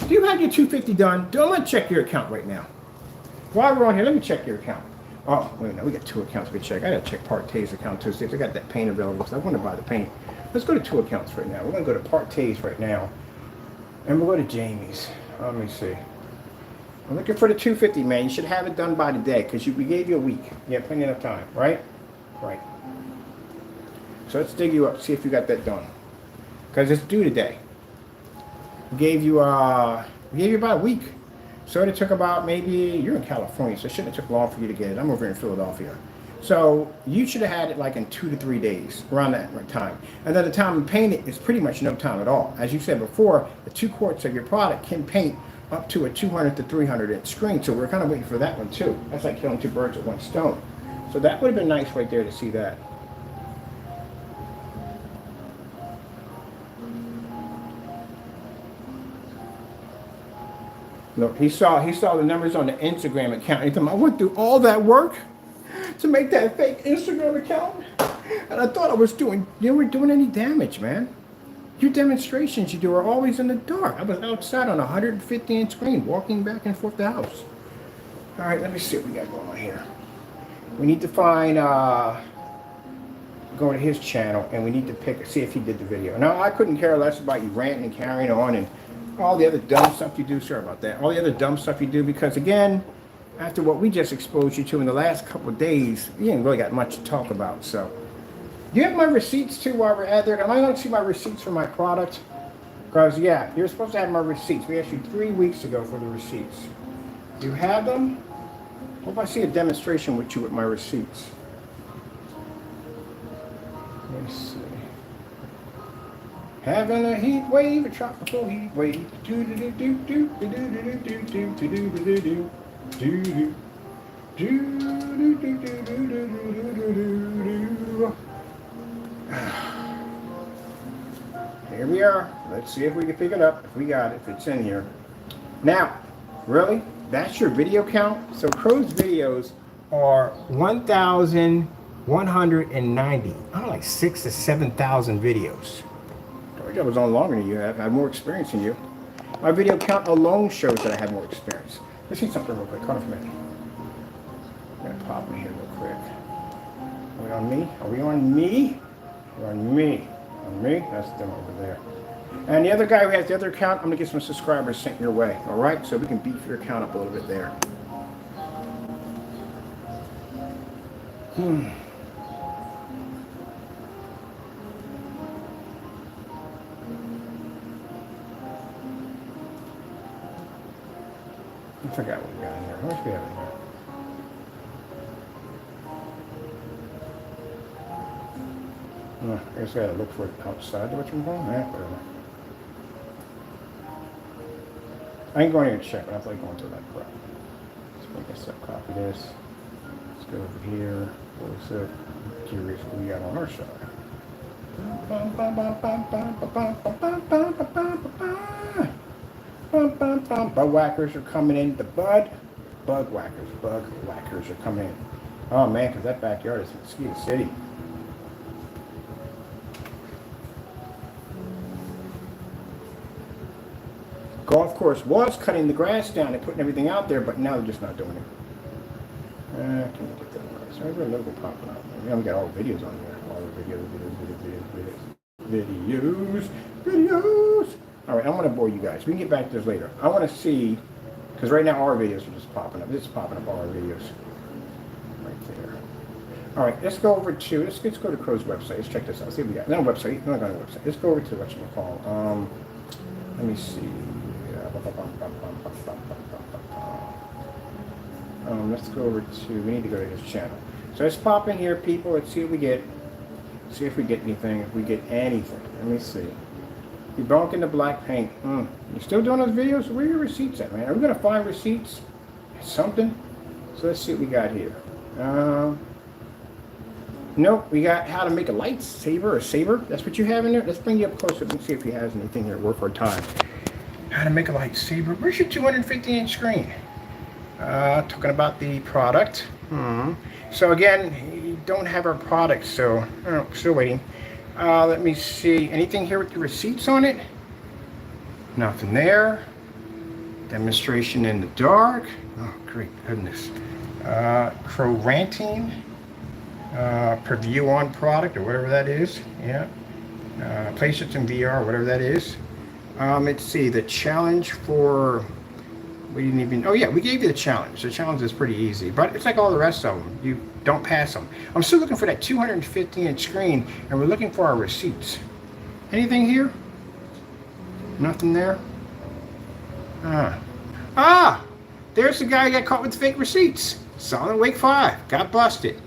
A: Do you have your 250 done? Don't check your account right now. While we're on here, let me check your account. Oh, wait a minute, we got 2 accounts we check. I gotta check Partay's account too. See if I got that paint available because I want to buy the paint. Let's go to 2 accounts right now. We're gonna go to Partay's right now. And we'll go to Jamie's. Let me see. I'm looking for the 250, man. You should have it done by today because we gave you a week. You have plenty of time, right? Right. So let's dig you up, see if you got that done. Because it's due today. We gave you about a week. So it took about maybe, you're in California, so it shouldn't have took long for you to get it. I'm over in Philadelphia. So you should have had it like in 2 to 3 days, around that time. And then the time to paint it is pretty much no time at all. As you said before, the 2 quarts of your product can paint up to a 200 to 300 inch screen. So we're kind of waiting for that one too. That's like killing 2 birds with 1 stone. So that would have been nice right there to see that. Look, he saw the numbers on the Instagram account. He told me, I went through all that work to make that fake Instagram account, and I thought I was doing, you weren't doing any damage, man. Your demonstrations you do are always in the dark. I was outside on a 150 inch screen, walking back and forth the house. All right, let me see what we got going on here. We need to find, go to his channel, and we need to see if he did the video. Now, I couldn't care less about you ranting and carrying on and all the other dumb stuff you do. Sorry about that. All the other dumb stuff you do, because again, after what we just exposed you to in the last couple of days, you ain't really got much to talk about. So, do you have my receipts too while we're at there? Am I going to see my receipts for my product? Because, yeah, you're supposed to have my receipts. We asked you 3 weeks ago for the receipts. Do you have them? Hope I see a demonstration with you with my receipts. Let's see. Having a heat wave, a tropical heat wave. Do do do do do do do do do do do do do do do do. Here we are. Let's see if we can pick it up. If we got it, if it's in here. Now, really? That's your video count? So Crow's videos are 1,190. I don't know, like 6,000 to 7,000 videos. I was on longer than you. I have more experience than you. My video count alone shows that I have more experience. Let's see something real quick. Hold on for a minute. I'm gonna pop in here real quick. Are we on me? Are we on me? We're on me. On me? That's them over there. And the other guy who has the other account, I'm gonna get some subscribers sent your way. All right, so we can beef your account up a little bit there. I forgot what we got in here. What else we have in here? I guess I gotta look for it outside the whatchamacallit. Whatever. I ain't going to even check it. I feel like going through that crap. Let's make this up, copy this. Let's go over here. What's up? Curious what we got on our side. Bug whackers are coming in. The bug whackers are coming in. Oh man, because that backyard is Mosquito City. Golf course was cutting the grass down and putting everything out there, but now they're just not doing it. Can we get that right? So there's a logo popping up. We haven't got all the videos on there. All the videos. All right, I'm going to bore you guys. We can get back to this later. I want to see, because right now our videos are just popping up. This is popping up all our videos. Right there. All right, let's go over to, let's go to Crow's website. Let's check this out. See what we got. No website. No, not a website. Let's go over to whatchamacallit. Let me see. Let's go over to, we need to go to his channel. So let's pop in here, people. Let's see what we get. See if we get anything, if we get anything. Let me see. Debunking the black paint. You still doing those videos? Where are your receipts at, man? Are we going to find receipts? Something? So let's see what we got here. Nope, we got how to make a lightsaber or saber. That's what you have in there? Let's bring you up closer and see if he has anything here worth our time. How to make a lightsaber. Where's your 250-inch screen? Talking about the product. So again, you don't have our product, so still waiting. Let me see. Anything here with the receipts on it? Nothing there. Demonstration in the dark. Oh, great goodness. Crow ranting. Preview on product or whatever that is. Yeah. Place it in VR, whatever that is. Let's see. The challenge for. We didn't even. Oh yeah, we gave you the challenge. The challenge is pretty easy, but it's like all the rest of them. You don't pass them. I'm still looking for that 250-inch screen, and we're looking for our receipts. Anything here? Nothing there. There's the guy who got caught with fake receipts. Solid Wake 5. Got busted.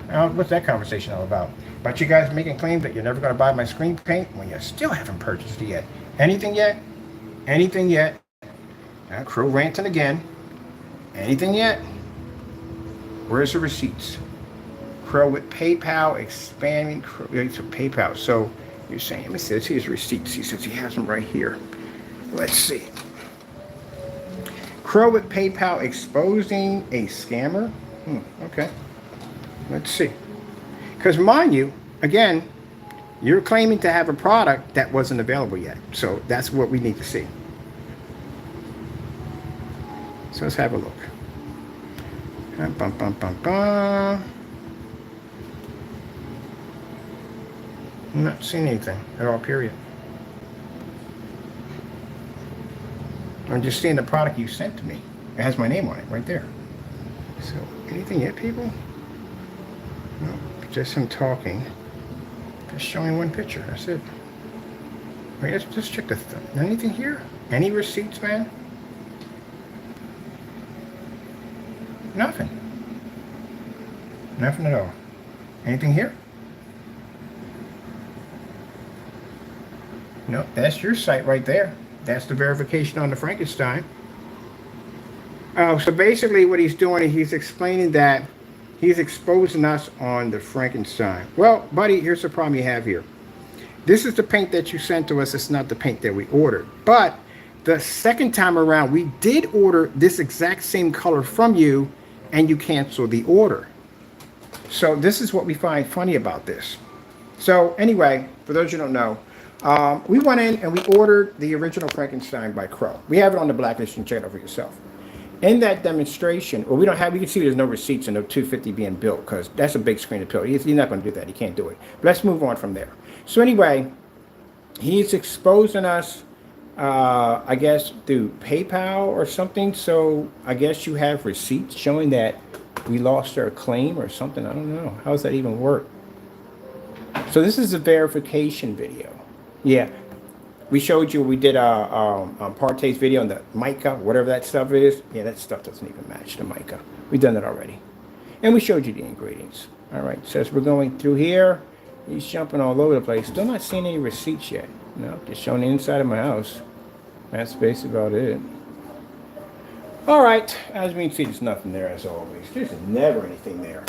A: What's that conversation all about? About you guys making claims that you're never going to buy my screen paint when you still haven't purchased it yet. Anything yet? Anything yet? Crow ranting again. Anything yet? Where's the receipts? Crow with PayPal expanding. Crow, PayPal. So you're saying, let me see. Let's see his receipts. He says he has them right here. Let's see. Crow with PayPal exposing a scammer. Okay. Let's see. Because mind you, again, you're claiming to have a product that wasn't available yet. So that's what we need to see. So let's have a look. I'm not seeing anything at all, period. I'm just seeing the product you sent to me. It has my name on it right there. So, anything yet, people? No, just him talking. Just showing one picture. That's it. Wait, let's just check the anything here? Any receipts, man? Nothing. Nothing at all. Anything here? No, that's your site right there. That's the verification on the Frankenstein. So basically what he's doing is he's explaining that he's exposing us on the Frankenstein. Well, buddy, here's the problem you have here. This is the paint that you sent to us. It's not the paint that we ordered. But the second time around, we did order this exact same color from you, and you canceled the order. So this is what we find funny about this. So anyway, for those who don't know, we went in and we ordered the original Frankenstein by Crow. We have it on the blacklist. You can check it out for yourself. In that demonstration, well, we can see there's no receipts and no 250 being built because that's a big screen to build. He's not going to do that. He can't do it. But let's move on from there. So anyway, he's exposing us, I guess, through PayPal or something. So I guess you have receipts showing that we lost our claim or something. I don't know. How does that even work? So this is a verification video. Yeah. We showed you, we did a Partay's video on the mica, whatever that stuff is. Yeah, that stuff doesn't even match the mica. We've done that already. And we showed you the ingredients. All right, so as we're going through here, he's jumping all over the place. Still not seeing any receipts yet. No, just showing the inside of my house. That's basically about it. All right, as we can see, there's nothing there as always. There's never anything there.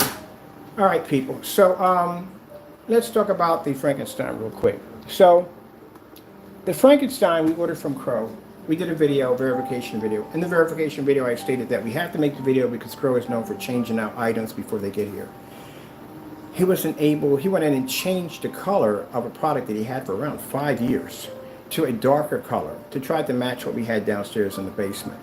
A: All right, people. So let's talk about the Frankenstein real quick. So the Frankenstein we ordered from Crow. We did a video, verification video. In the verification video, I stated that we have to make the video because Crow is known for changing out items before they get here. He wasn't able, he went in and changed the color of a product that he had for around 5 years to a darker color to try to match what we had downstairs in the basement.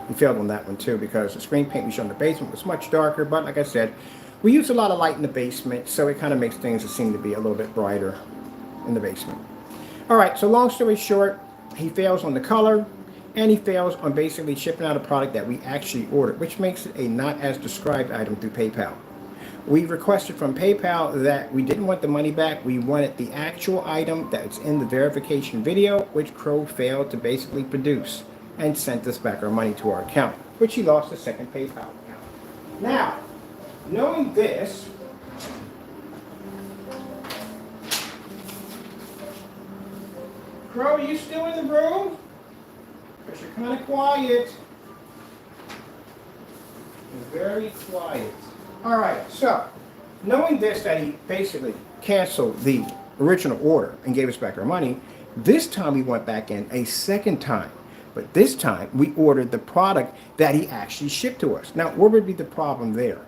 A: He failed on that one too because the screen paint we showed in the basement was much darker, but like I said, we use a lot of light in the basement, so it kind of makes things that seem to be a little bit brighter in the basement. All right, so long story short, he fails on the color, and he fails on basically shipping out a product that we actually ordered, which makes it a not as described item through PayPal. We requested from PayPal that we didn't want the money back. We wanted the actual item that's in the verification video, which Crow failed to basically produce, and sent us back our money to our account, which he lost a second PayPal account. Now, knowing this, Crow, are you still in the room? Because you're kind of quiet. You're very quiet. All right, so knowing this, that he basically canceled the original order and gave us back our money, this time we went back in a second time. But this time we ordered the product that he actually shipped to us. Now, what would be the problem there?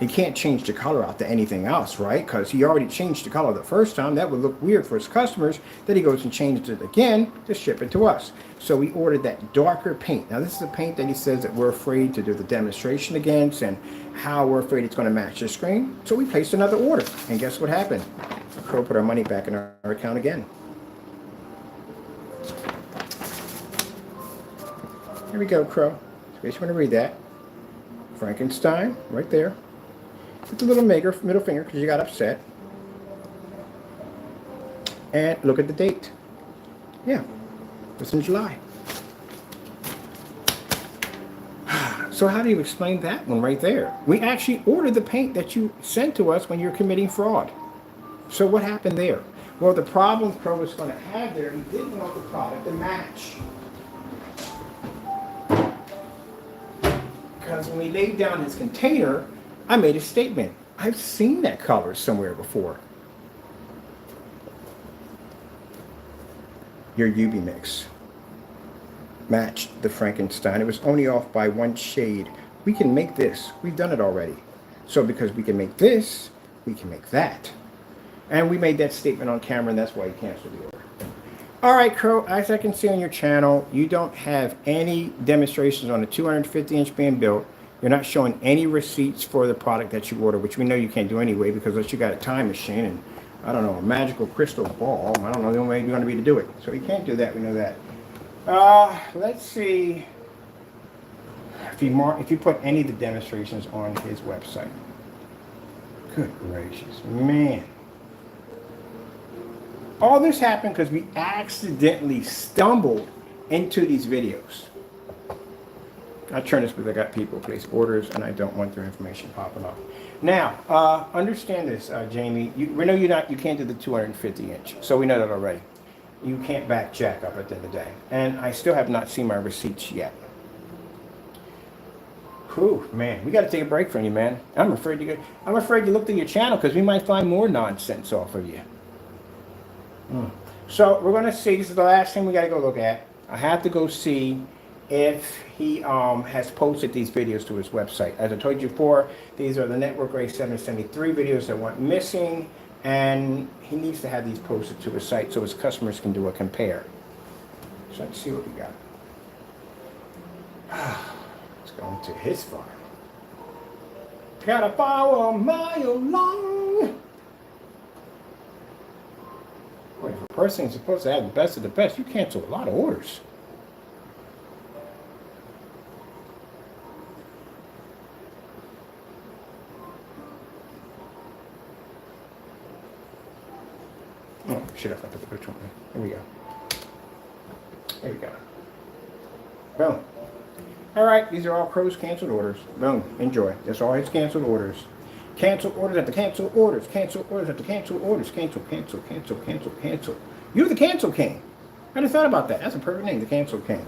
A: He can't change the color out to anything else, right? Because he already changed the color the first time. That would look weird for his customers. Then he goes and changes it again to ship it to us. So we ordered that darker paint. Now this is a paint that he says that we're afraid to do the demonstration against and how we're afraid it's going to match the screen. So we placed another order. And guess what happened? Crow put our money back in our account again. Here we go, Crow. In case you want to read that. Frankenstein, right there. With the little middle finger because you got upset. And look at the date. Yeah, it's in July. So how do you explain that one right there? We actually ordered the paint that you sent to us when you're committing fraud. So what happened there? Well, the problem Crow was going to have there, he didn't want the product to match. Because when we laid down his container, I made a statement. I've seen that color somewhere before. Your UB mix matched the Frankenstein. It was only off by one shade. We can make this. We've done it already. So because we can make this, we can make that. And we made that statement on camera, and that's why he canceled the order. All right, Crow, as I can see on your channel, you don't have any demonstrations on the 250-inch being built. You're not showing any receipts for the product that you ordered, which we know you can't do anyway because unless you got a time machine and, I don't know, a magical crystal ball, I don't know the only way you're going to be to do it. So you can't do that, we know that. Let's see. if you put any of the demonstrations on his website. Good gracious, man. All this happened because we accidentally stumbled into these videos. I turn this because I got people place orders and I don't want their information popping up. Now, understand this, Jamie. We know you can't do the 250 inch, so we know that already. You can't back jack up at the end of the day, and I still have not seen my receipts yet. Whew, man, we got to take a break from you, man. I'm afraid to look through your channel because we might find more nonsense off of you. So we're gonna see. This is the last thing we got to go look at. I have to go see if he has posted these videos to his website. As I told you before, these are the Network Gray 773 videos that went missing, and he needs to have these posted to his site so his customers can do a compare. So let's see what we got. Let's go into his farm. Got a file a mile long. Wait, if a person is supposed to have the best of the best, you cancel a lot of orders. Oh, shit, I forgot to put the picture on there. Here we go. There we go. Boom. All right, these are all Crow's canceled orders. Boom, enjoy. That's all his canceled orders. Cancel orders at the cancel orders. Cancel orders at the cancel orders. Cancel, cancel, cancel, cancel, cancel. You're the Cancel King. I just thought about that. That's a perfect name, the Cancel King.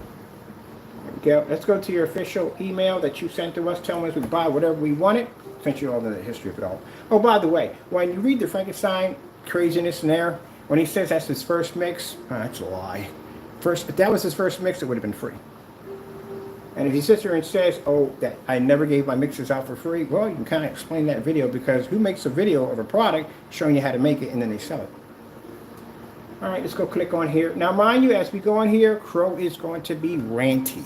A: There we go. Let's go to your official email that you sent to us telling us we buy whatever we wanted. Sent you all the history of it all. Oh, by the way, when you read the Frankenstein craziness in there, when he says that's his first mix, that's a lie. If that was his first mix, it would have been free. And if he sits here and says, oh, that I never gave my mixes out for free, well, you can kind of explain that video, because who makes a video of a product showing you how to make it and then they sell it? All right, let's go click on here. Now, mind you, as we go on here, Crow is going to be ranty.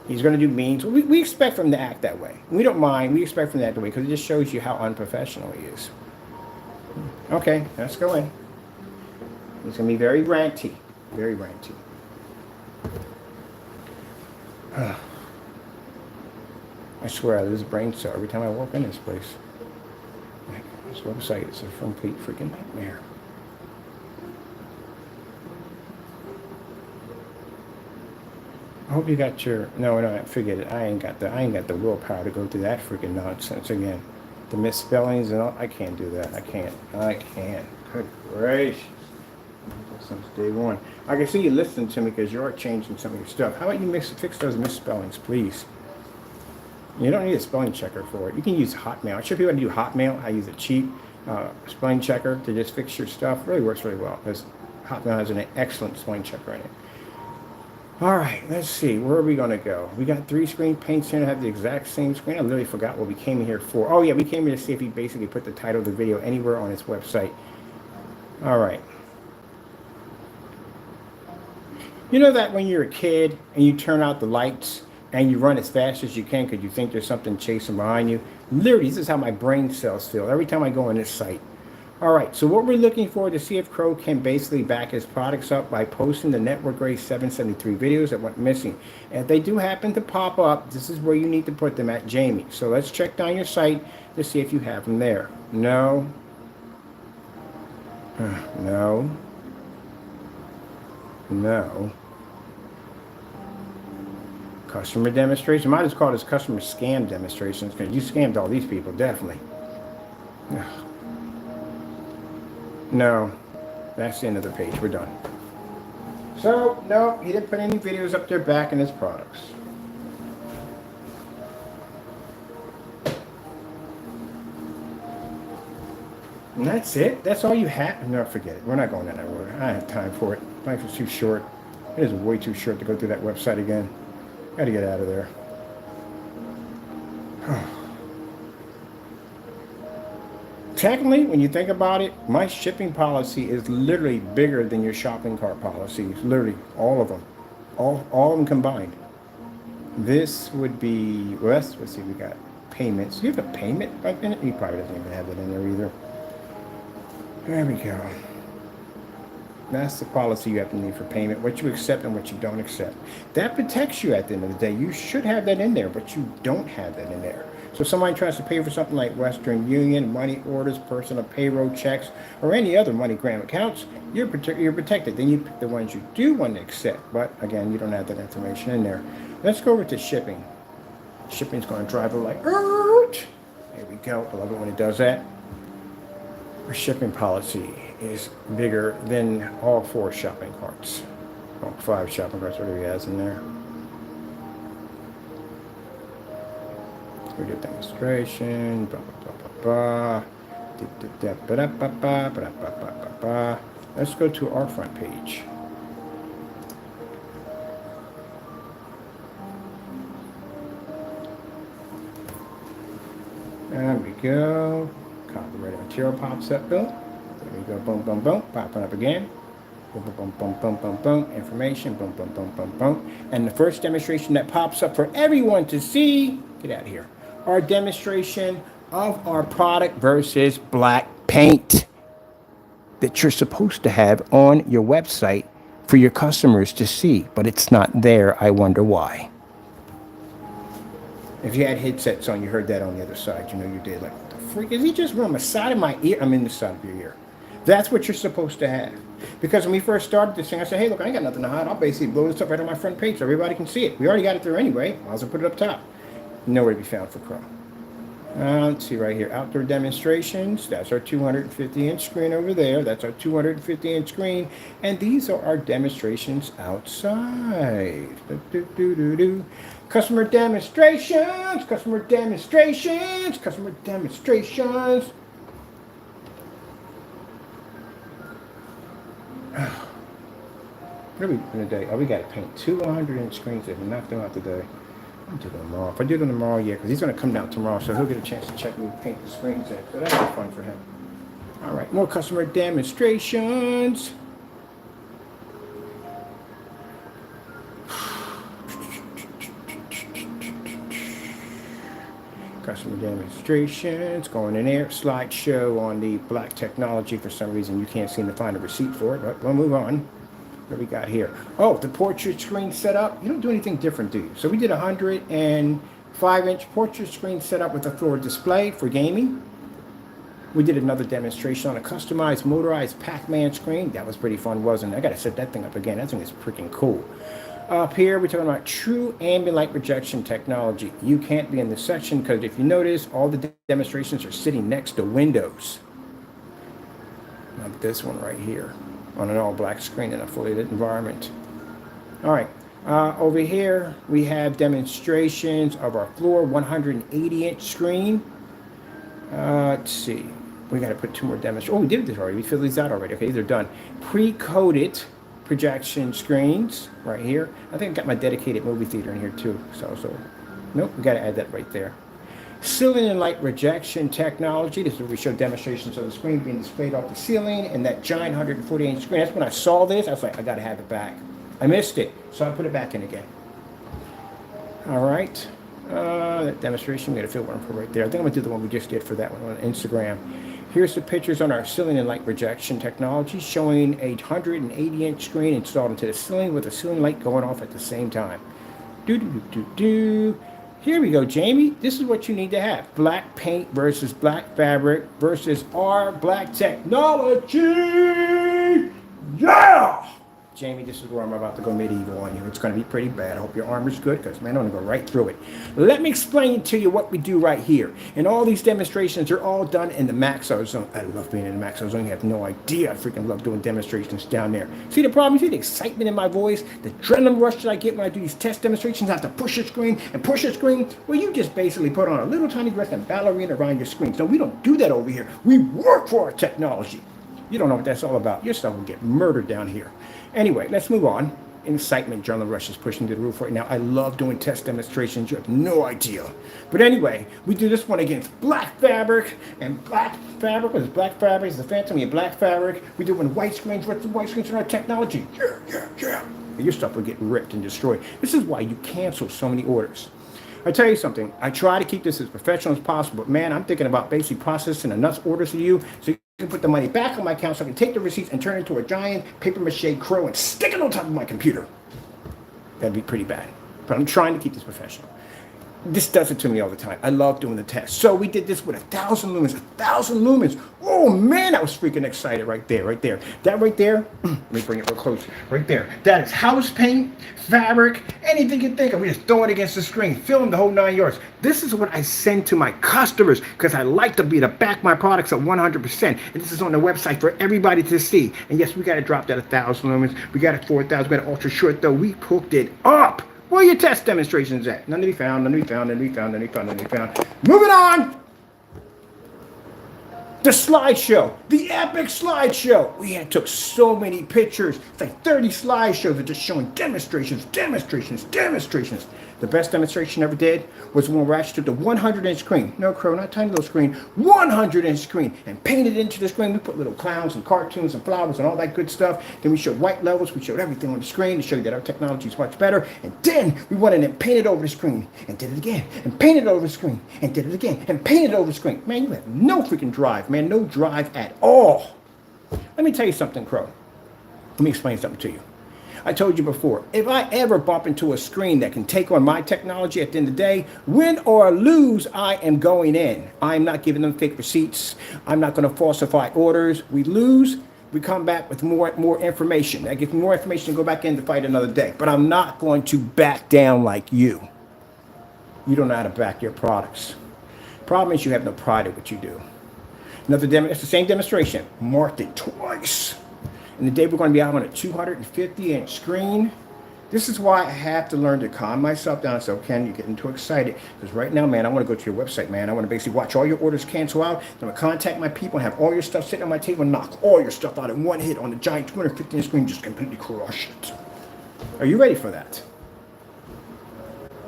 A: He's going to do means. We expect from him to act that way. We don't mind. We expect from him to act that way because it just shows you how unprofessional he is. Okay, let's go in. He's going to be very ranty. Very ranty. I swear I lose brain cell every time I walk in this place. This website is a complete freaking nightmare. I hope you got your no, forget it. I ain't got the willpower to go through that freaking nonsense again. The misspellings and all, I can't do that. I can't. Good gracious. Since day one. I can see you listening to me because you are changing some of your stuff. How about you fix those misspellings, please? You don't need a spelling checker for it. You can use Hotmail. I show people how to do Hotmail. I use a cheap spelling checker to just fix your stuff. It really works really well because Hotmail has an excellent spelling checker in it. All right, let's see. Where are we going to go? We got 3 screen paints here to have the exact same screen. I literally forgot what we came here for. Oh, yeah, we came here to see if he basically put the title of the video anywhere on his website. All right. You know that when you're a kid and you turn out the lights and you run as fast as you can because you think there's something chasing behind you? Literally, this is how my brain cells feel every time I go on this site. All right, so what we're looking for to see if Crow can basically back his products up by posting the Network Gray 773 videos that went missing. And if they do happen to pop up, this is where you need to put them at, Jamie. So let's check down your site to see if you have them there. No. No. No. Customer demonstration. Might as well call this customer scam demonstrations because you scammed all these people, definitely. No, that's the end of the page. We're done. So, no, he didn't put any videos up there backing his products. And that's it? That's all you have? No, forget it. We're not going down that road. I don't have time for it. Life is too short. It is way too short to go through that website again. Gotta get out of there. Technically, when you think about it, my shipping policy is literally bigger than your shopping cart policies. Literally, all of them. All of them combined. This would be, well, let's see, we got payments. Do you have a payment right in it? He probably doesn't even have it in there either. There we go. That's the policy you have to need for payment, what you accept and what you don't accept. That protects you at the end of the day. You should have that in there, but you don't have that in there. So if somebody tries to pay for something like Western Union, money orders, personal payroll checks, or any other MoneyGram accounts, you're protected. Then you pick the ones you do want to accept. But again, you don't have that information in there. Let's go over to shipping. Shipping's going to drive it like, there we go. I love it when it does that. Our shipping policy is bigger than all 4 shopping carts. All 5 shopping carts, whatever he has in there. We do demonstration, blah, blah, blah, blah. Let's go to our front page. There we go. Copyrighted material pops up, though. There we go. Boom, boom, boom. Popping up again. Boom, boom, boom, boom, boom, boom. Information. Boom, boom, boom, boom, boom. And the first demonstration that pops up for everyone to see. Get out of here. Our demonstration of our product versus black paint that you're supposed to have on your website for your customers to see, but it's not there. I wonder why. If you had headsets on, you heard that on the other side. You know you did. Like, what the freak? Is he just on the side of my ear? I'm in the side of your ear. That's what you're supposed to have. Because when we first started this thing, I said, hey, look, I ain't got nothing to hide. I'll basically blow this up right on my front page so everybody can see it. We already got it there anyway. Might as well put it up top. Nowhere to be found for Crow. Let's see right here. Outdoor demonstrations. That's our 250-inch screen over there. That's our 250-inch screen. And these are our demonstrations outside. Customer demonstrations. Customer demonstrations. Customer demonstrations. What are we doing today? Oh, we got to paint 200-inch screens if we're not doing it today. I'll do them tomorrow. If I do them tomorrow, yeah, because he's going to come down tomorrow, so he'll get a chance to check me paint the screens in. So that'll be fun for him. All right, more customer demonstrations. Customer demonstrations going in there. Slideshow on the black technology. For some reason, you can't seem to find a receipt for it, but we'll move on. What we got here? Oh, the portrait screen setup. You don't do anything different, do you? So we did a 105-inch portrait screen setup with a floor display for gaming. We did another demonstration on a customized motorized Pac-Man screen. That was pretty fun, wasn't it? I got to set that thing up again. That thing is freaking cool. Up here, we're talking about true ambient light rejection technology. You can't be in this section because if you notice, all the demonstrations are sitting next to windows. Like this one right here. On an all-black screen in a fully lit environment. All right, over here we have demonstrations of our floor 180-inch screen. Let's see, we got to put 2 more demonstrations. Oh, we did this already. We filled these out already. Okay, they're done. Pre-coded projection screens right here. I think I got my dedicated movie theater in here too. So nope, we got to add that right there. Ceiling and light rejection technology. This is where we show demonstrations of the screen being displayed off the ceiling and that giant 140-inch screen. That's when I saw this. I was like, I got to have it back. I missed it, so I put it back in again. All right. That demonstration, we got a field one for right there. I think I'm going to do the one we just did for that one on Instagram. Here's the pictures on our ceiling and light rejection technology showing a 180-inch screen installed into the ceiling with a ceiling light going off at the same time. Here we go, Jamie. This is what you need to have. Black paint versus black fabric versus our black technology. Yeah! Jamie, this is where I'm about to go medieval on you. It's going to be pretty bad. I hope your armor's good because, man, I'm going to go right through it. Let me explain to you what we do right here. And all these demonstrations are all done in the Maxo zone. I love being in the Maxo zone. You have no idea. I freaking love doing demonstrations down there. See the problem? See the excitement in my voice? The adrenaline rush that I get when I do these test demonstrations? I have to push a screen and push a screen. Well, you just basically put on a little tiny dress and ballerina around your screen. So we don't do that over here. We work for our technology. You don't know what that's all about. Your stuff will get murdered down here. Anyway, let's move on. Incitement, adrenaline rush is pushing to the roof right now. I love doing test demonstrations. You have no idea. But anyway, we do this one against black fabric. And black fabric, what is black fabric? Is the Phantom in black fabric. We do in white screens. What's the white screens in our technology? Yeah. Your stuff will get ripped and destroyed. This is why you cancel so many orders. I tell you something. I try to keep this as professional as possible. But man, I'm thinking about basically processing enough orders to you so can put the money back on my account so I can take the receipts and turn it into a giant paper mache crow and stick it on top of my computer. That'd be pretty bad. But I'm trying to keep this professional. This does it to me all the time. I love doing the test. So we did this with 1,000 lumens. 1,000 lumens. Oh man, I was freaking excited right there, right there. That right there, let me bring it real close. Right there. That is house paint, fabric, anything you think of. We just throw it against the screen, film the whole 9 yards. This is what I send to my customers because I like to be to back my products at 100%. And this is on the website for everybody to see. And yes, we got to drop that 1,000 lumens. We got it 4,000. We got it ultra short though. We hooked it up. Where are your test demonstrations at? None to be found, none to be found, none to be found, none to be found, none to be found. Moving on! The slideshow, the epic slideshow. We took so many pictures. It's like 30 slideshows of just showing demonstrations, demonstrations, demonstrations. The best demonstration I ever did was when we actually took the 100-inch screen. No, Crow, not tiny little screen. 100-inch screen and painted into the screen. We put little clowns and cartoons and flowers and all that good stuff. Then we showed white levels. We showed everything on the screen to show you that our technology is much better. And then we went in and painted over the screen and did it again. And painted over the screen and did it again. And painted over the screen. Man, you have no freaking drive, man. No drive at all. Let me tell you something, Crow. Let me explain something to you. I told you before, if I ever bump into a screen that can take on my technology at the end of the day, win or lose, I am going in. I'm not giving them fake receipts. I'm not going to falsify orders. We lose, we come back with more information. That gives me more information to go back in to fight another day. But I'm not going to back down like you. You don't know how to back your products. Problem is you have no pride in what you do. Another demo, it's the same demonstration. Marked it twice. And today we're going to be out on a 250-inch screen. This is why I have to learn to calm myself down. So, Ken, you're getting too excited. Because right now, man, I want to go to your website, man. I want to basically watch all your orders cancel out. I'm going to contact my people and have all your stuff sitting on my table and knock all your stuff out in one hit on the giant 250-inch screen. Just completely crush it. Are you ready for that?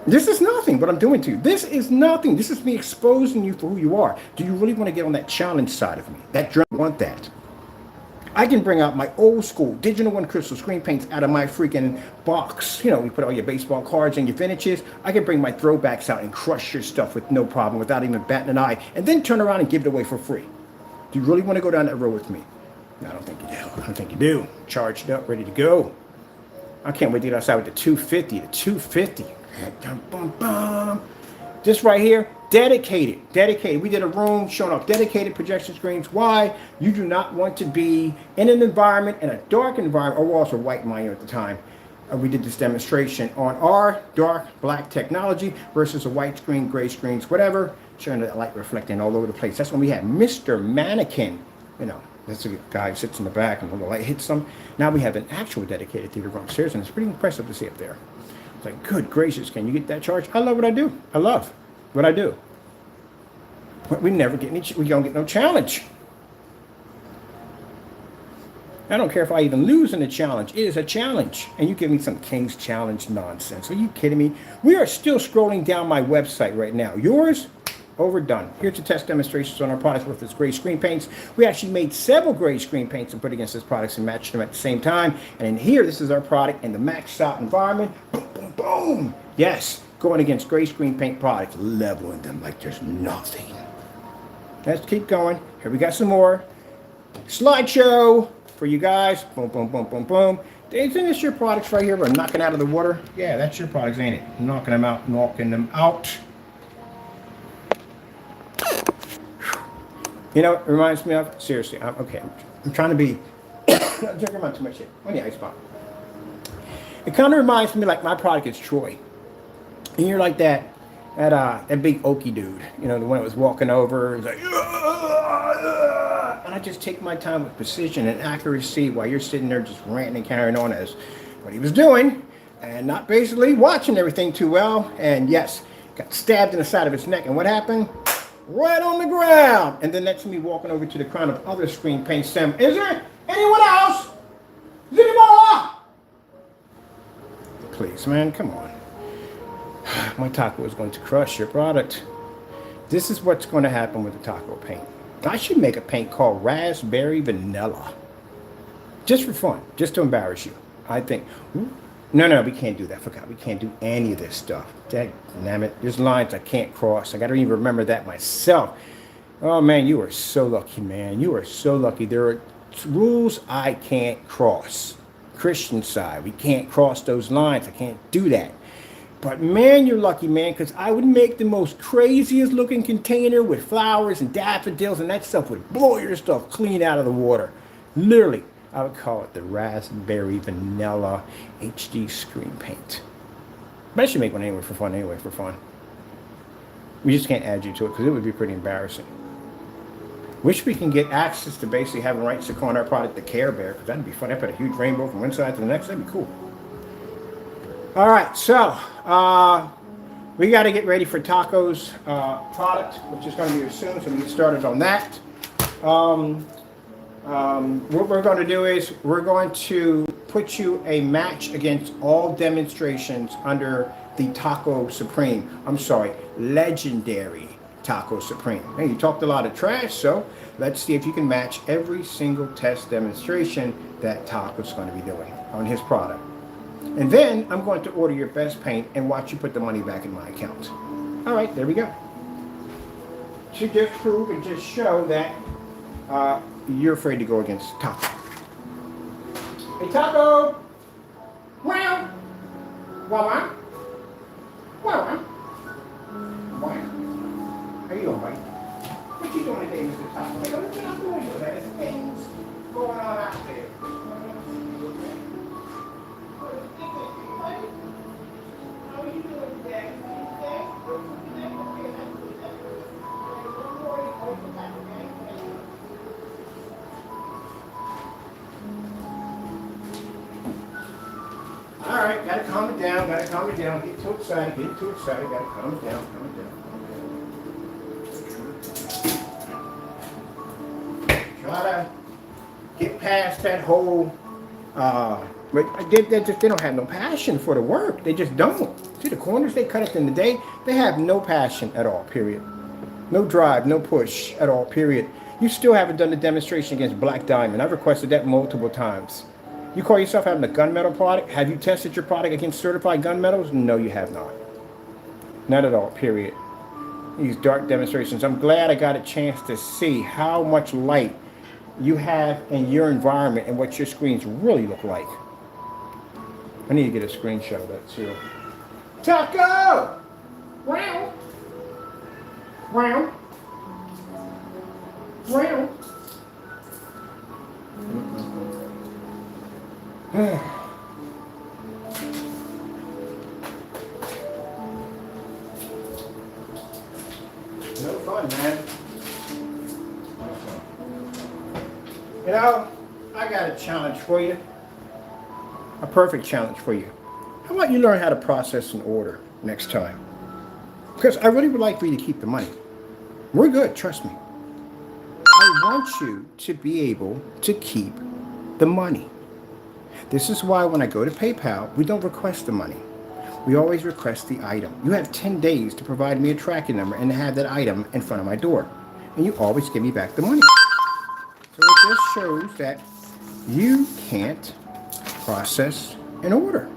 A: This is nothing what I'm doing to you. This is nothing. This is me exposing you for who you are. Do you really want to get on that challenge side of me? That drum, want that? I can bring out my old school digital one crystal screen paints out of my freaking box. You know, we put all your baseball cards and your finishes. I can bring my throwbacks out and crush your stuff with no problem without even batting an eye. And then turn around and give it away for free. Do you really want to go down that road with me? No, I don't think you do. I don't think you do. Charged up, ready to go. I can't wait to get outside with the 250. The 250. This right here, dedicated. We did a room showing off dedicated projection screens. Why? You do not want to be in an environment, in a dark environment. Our walls were white, mind you, at the time. We did this demonstration on our dark black technology versus a white screen, gray screens, whatever, showing that light reflecting all over the place. That's when we had Mr. Mannequin. You know, that's a guy who sits in the back and when the light hits him. Now we have an actual dedicated theater room upstairs, and it's pretty impressive to see up there. It's like, good gracious, can you get that charge? I love what I do. I love what I do. But we never get any, we don't get no challenge. I don't care if I even lose in the challenge. It is a challenge. And you give me some King's Challenge nonsense. Are you kidding me? We are still scrolling down my website right now. Yours, overdone. Here's the test demonstrations on our products with this gray screen paints. We actually made several gray screen paints and put against these products and matched them at the same time. And in here, this is our product in the maxed out environment. Boom, boom, boom. Yes, going against gray screen paint products, leveling them like there's nothing. Let's keep going. Here we got some more. Slideshow for you guys. Boom, boom, boom, boom, boom. Isn't this your products right here? We're knocking out of the water. Yeah, that's your products, ain't it? Knocking them out, knocking them out. You know, it reminds me of, seriously, I'm trying to be, not drinking about too much shit. On the ice pop. It kind of reminds me like my product is Troy. And you're like that big oaky dude, you know, the one that was walking over, and like, and I just take my time with precision and accuracy while you're sitting there just ranting and carrying on as what he was doing, and not basically watching everything too well. And yes, got stabbed in the side of his neck, and what happened? Right on the ground. And then that's me walking over to the crown of other screen paint stem. Is there anyone else? Is there any more? Please, man, come on. My taco is going to crush your product. This is what's going to happen with the taco paint. I should make a paint called Raspberry Vanilla. Just for fun. Just to embarrass you. I think. No, we can't do that. I forgot. We can't do any of this stuff. Damn it. There's lines I can't cross. I got to even remember that myself. Oh man, you are so lucky, man. You are so lucky. There are rules I can't cross. Christian side, we can't cross those lines. I can't do that. But man, you're lucky, man, because I would make the most craziest looking container with flowers and daffodils, and that stuff would blow your stuff clean out of the water. Literally, I would call it the Raspberry Vanilla HD Screen Paint. But I should make one anyway for fun. We just can't add you to it because it would be pretty embarrassing. Wish we can get access to basically having rights to calling our product the Care Bear, because that'd be fun. I put a huge rainbow from one side to the next. That'd be cool. All right, so we got to get ready for Taco's product, which is going to be soon, so we get started on that. What we're going to do is we're going to put you a match against all demonstrations under the Taco Supreme. I'm sorry, Legendary Taco Supreme. Hey, you talked a lot of trash, so let's see if you can match every single test demonstration that Taco's going to be doing on his product. And then I'm going to order your best paint and watch you put the money back in my account. All right, there we go. To just prove and just show that you're afraid to go against Taco. Hey, Taco! Wow! Wow! Wow! Wow! How you doing, buddy? What you doing today, Mr. Taco? Hey, what you doing today? There's things going on out there. How are you doing today? All right, gotta calm it down, gotta calm it down. Get too excited, gotta calm it down, Try to get past that whole, they don't have no passion for the work. They just don't. See the corners they cut it in the day? They have no passion at all, period. No drive, no push at all, period. You still haven't done the demonstration against Black Diamond. I've requested that multiple times. You call yourself having a gunmetal product? Have you tested your product against certified gunmetals? No, you have not. Not at all, period. These dark demonstrations. I'm glad I got a chance to see how much light you have in your environment and what your screens really look like. I need to get a screenshot of that too. Taco! Wow! Wow! Wow! No fun, man. No fun. You know, I got a challenge for you. A perfect challenge for you. How about you learn how to process an order next time? Because I really would like for you to keep the money. We're good, trust me. I want you to be able to keep the money. This is why when I go to PayPal, we don't request the money. We always request the item. You have 10 days to provide me a tracking number and to have that item in front of my door. And you always give me back the money. So it just shows that you can't process an order.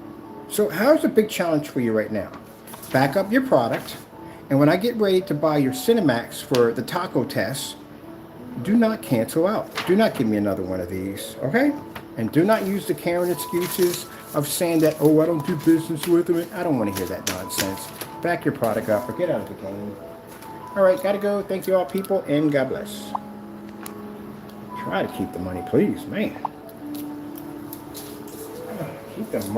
A: So how's the big challenge for you right now? Back up your product, and when I get ready to buy your Cinemax for the taco test, do not cancel out. Do not give me another one of these, okay? And do not use the Karen excuses of saying that, oh, I don't do business with them. I don't want to hear that nonsense. Back your product up or get out of the game. All right, gotta go. Thank you all, people, and God bless. Try to keep the money, please, man. Keep the money.